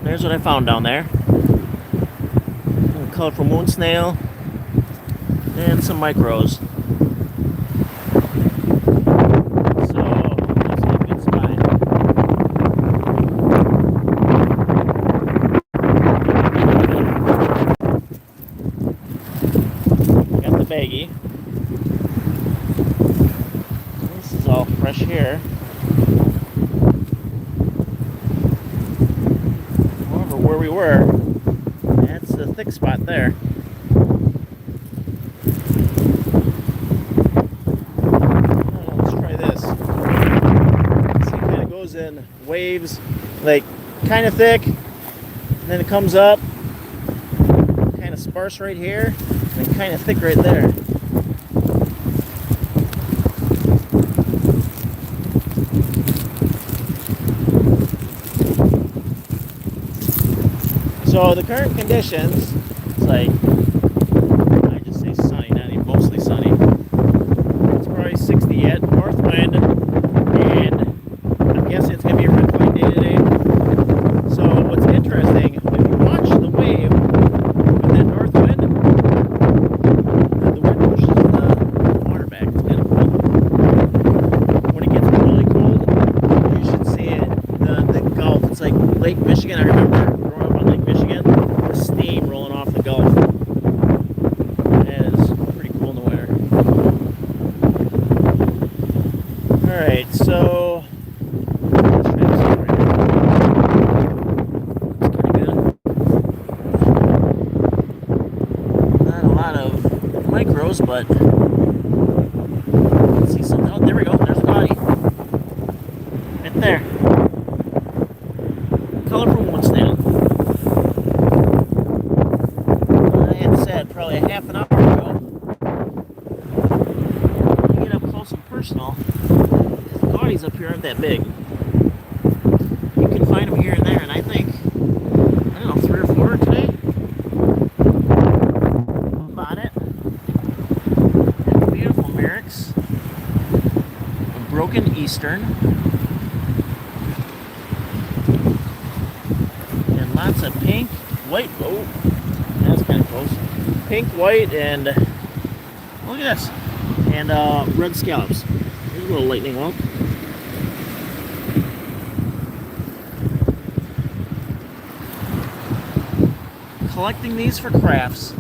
There's what I found down there. A colorful moon snail and some micros. So, that's a good spot. baggy. This is all fresh here. However, where we were, that's a thick spot there. Let's try this. See, it kind of goes in waves, like kind of thick, and then it comes up, kind of sparse right here, and kind of thick right there. So the current conditions, it's like, I just say sunny, not even mostly sunny. It's probably 60 yet, north wind, and I'm guessing it's going to be a red flag day today. So what's interesting, if you watch the wave with that north wind, the wind pushes the water back. It's kind of cool. When it gets really cold, you should see it, the Gulf. It's like Lake Michigan. I remember growing up on Lake Michigan, the steam rolling off the Gulf. That is pretty cool in the winter. Alright, so looks kind of good. Not a lot of micros, but let's see something. Oh, there we go. There's a body. Right there. Colorful wood snail. I had said probably a half an hour ago, when you get up close and personal, because the gaudies up here aren't that big. You can find them here and there, and I think, I don't know, 3 or 4 today. Bonnet. And beautiful Merricks. A broken Eastern. And lots of pink, white. Oh, that's kind of close. Pink, white, and look at this. And red scallops. There's a little lightning whelk. Collecting these for crafts.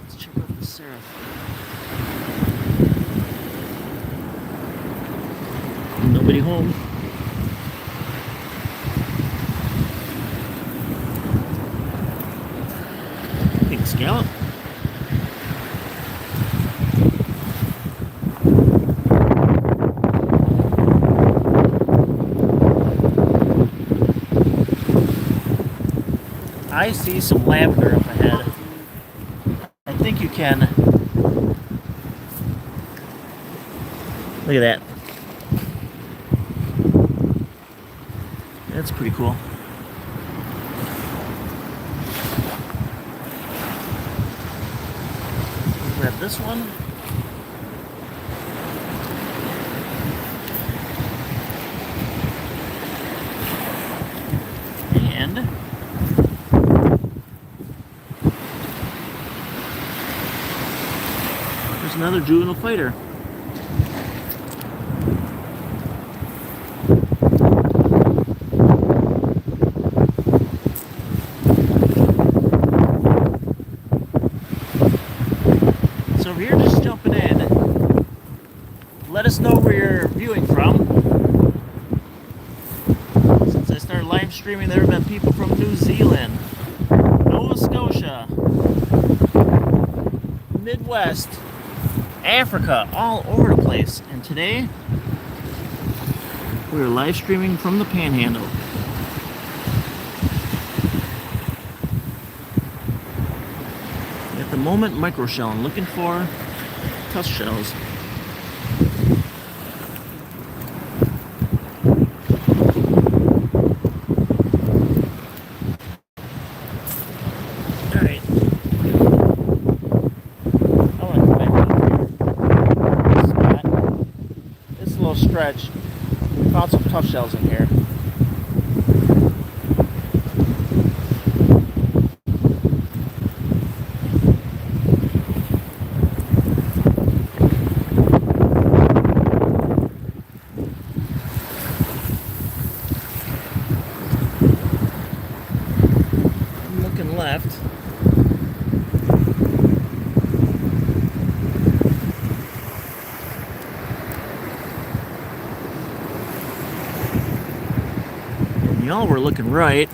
Let's check out the seraph. Nobody home. Pink scallop. I see some lavender up ahead. I think you can. Look at that. That's pretty cool. Grab this one. And there's another juvenile fighter. So if you're just jumping in, let us know where you're viewing from. Since I started live streaming, there have been people from New Zealand, Nova Scotia, Midwest, Africa, all over the place. And today, we're live streaming from the Panhandle. At the moment, micro shelling, looking for tusk shells. Alright. I want to come back over here. This spot. This little stretch. We found some tusk shells in here. looking left. And y'all were looking right.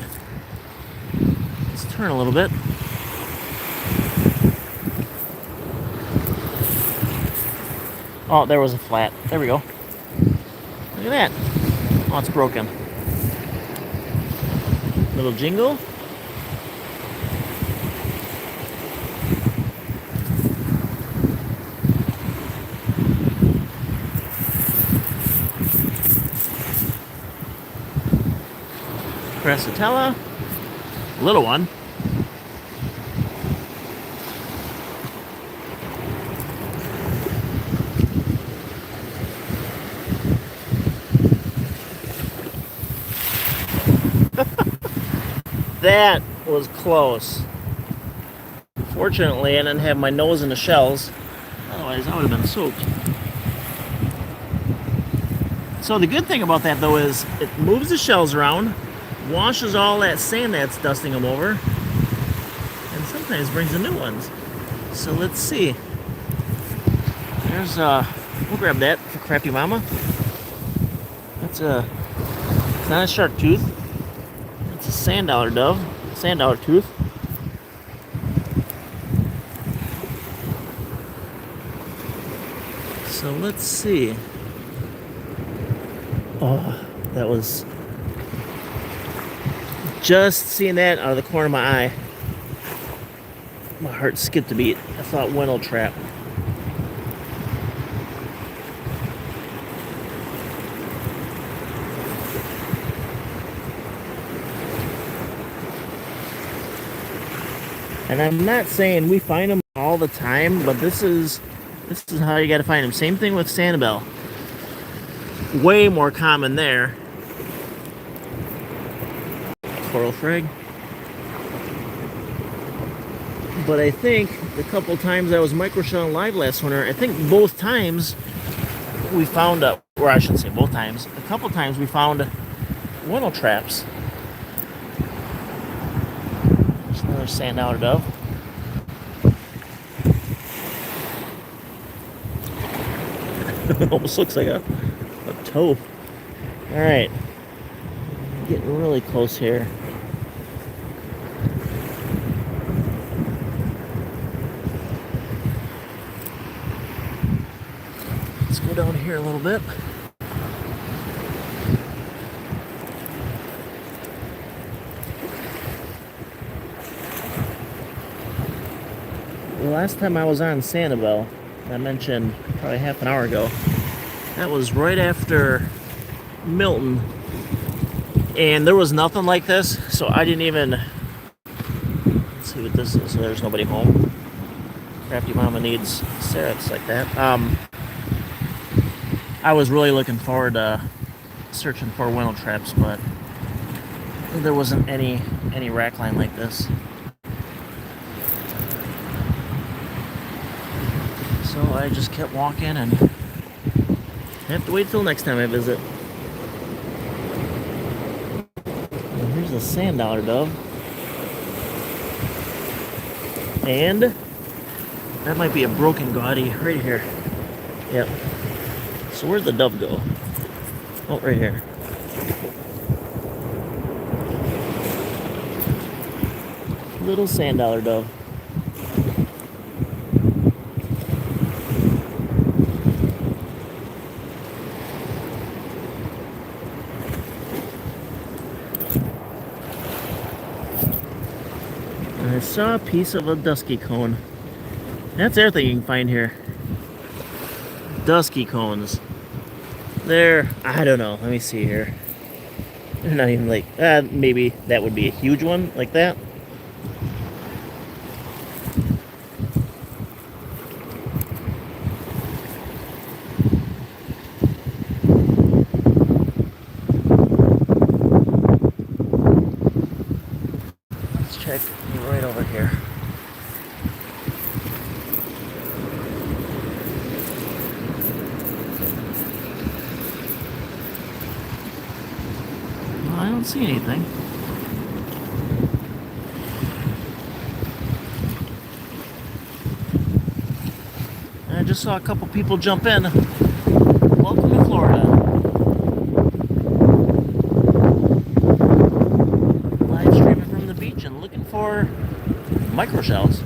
Let's turn a little bit. Oh, there was a flat. There we go. Look at that. Oh, it's broken. Little jingle. Crassatella. Little one. That was close. Fortunately, I didn't have my nose in the shells. Otherwise, I would have been soaked. So the good thing about that, though, is it moves the shells around, washes all that sand that's dusting them over, and sometimes brings in new ones. So let's see. There's we'll grab that for Crafty Mama. It's not a shark tooth. It's a sand dollar tooth. So let's see. Oh, that was just seeing that out of the corner of my eye. My heart skipped a beat. I thought Wennel trap. And I'm not saying we find them all the time, but this is how you got to find them. Same thing with Sanibel. Way more common there. Coral frag. But I think the couple times I was microshelling live last winter, I think both times we found or I shouldn't say both times, a couple times we found Wennel traps. There's another sand dollar dove. Almost looks like a toe. Alright. Getting really close here. Let's go down here a little bit. The last time I was on Sanibel, I mentioned probably half an hour ago, that was right after Milton, and there was nothing like this, so I didn't even, let's see what this is. So there's nobody home. Crafty Mama needs Sarah's like that. I was really looking forward to searching for Wennel traps, but there wasn't any rack line like this. So I just kept walking and have to wait till next time I visit. And here's a sand dollar dove. And that might be a broken gaudy right here. Yep. So where'd the dove go? Oh, right here. Little sand dollar dove. I saw a piece of a dusky cone. That's everything you can find here. Dusky cones. They're, I don't know, let me see here. They're not even like, maybe that would be a huge one like that. Let's check right over here. I don't see anything. I just saw a couple people jump in. Welcome to Florida. Live streaming from the beach and looking for micro shells.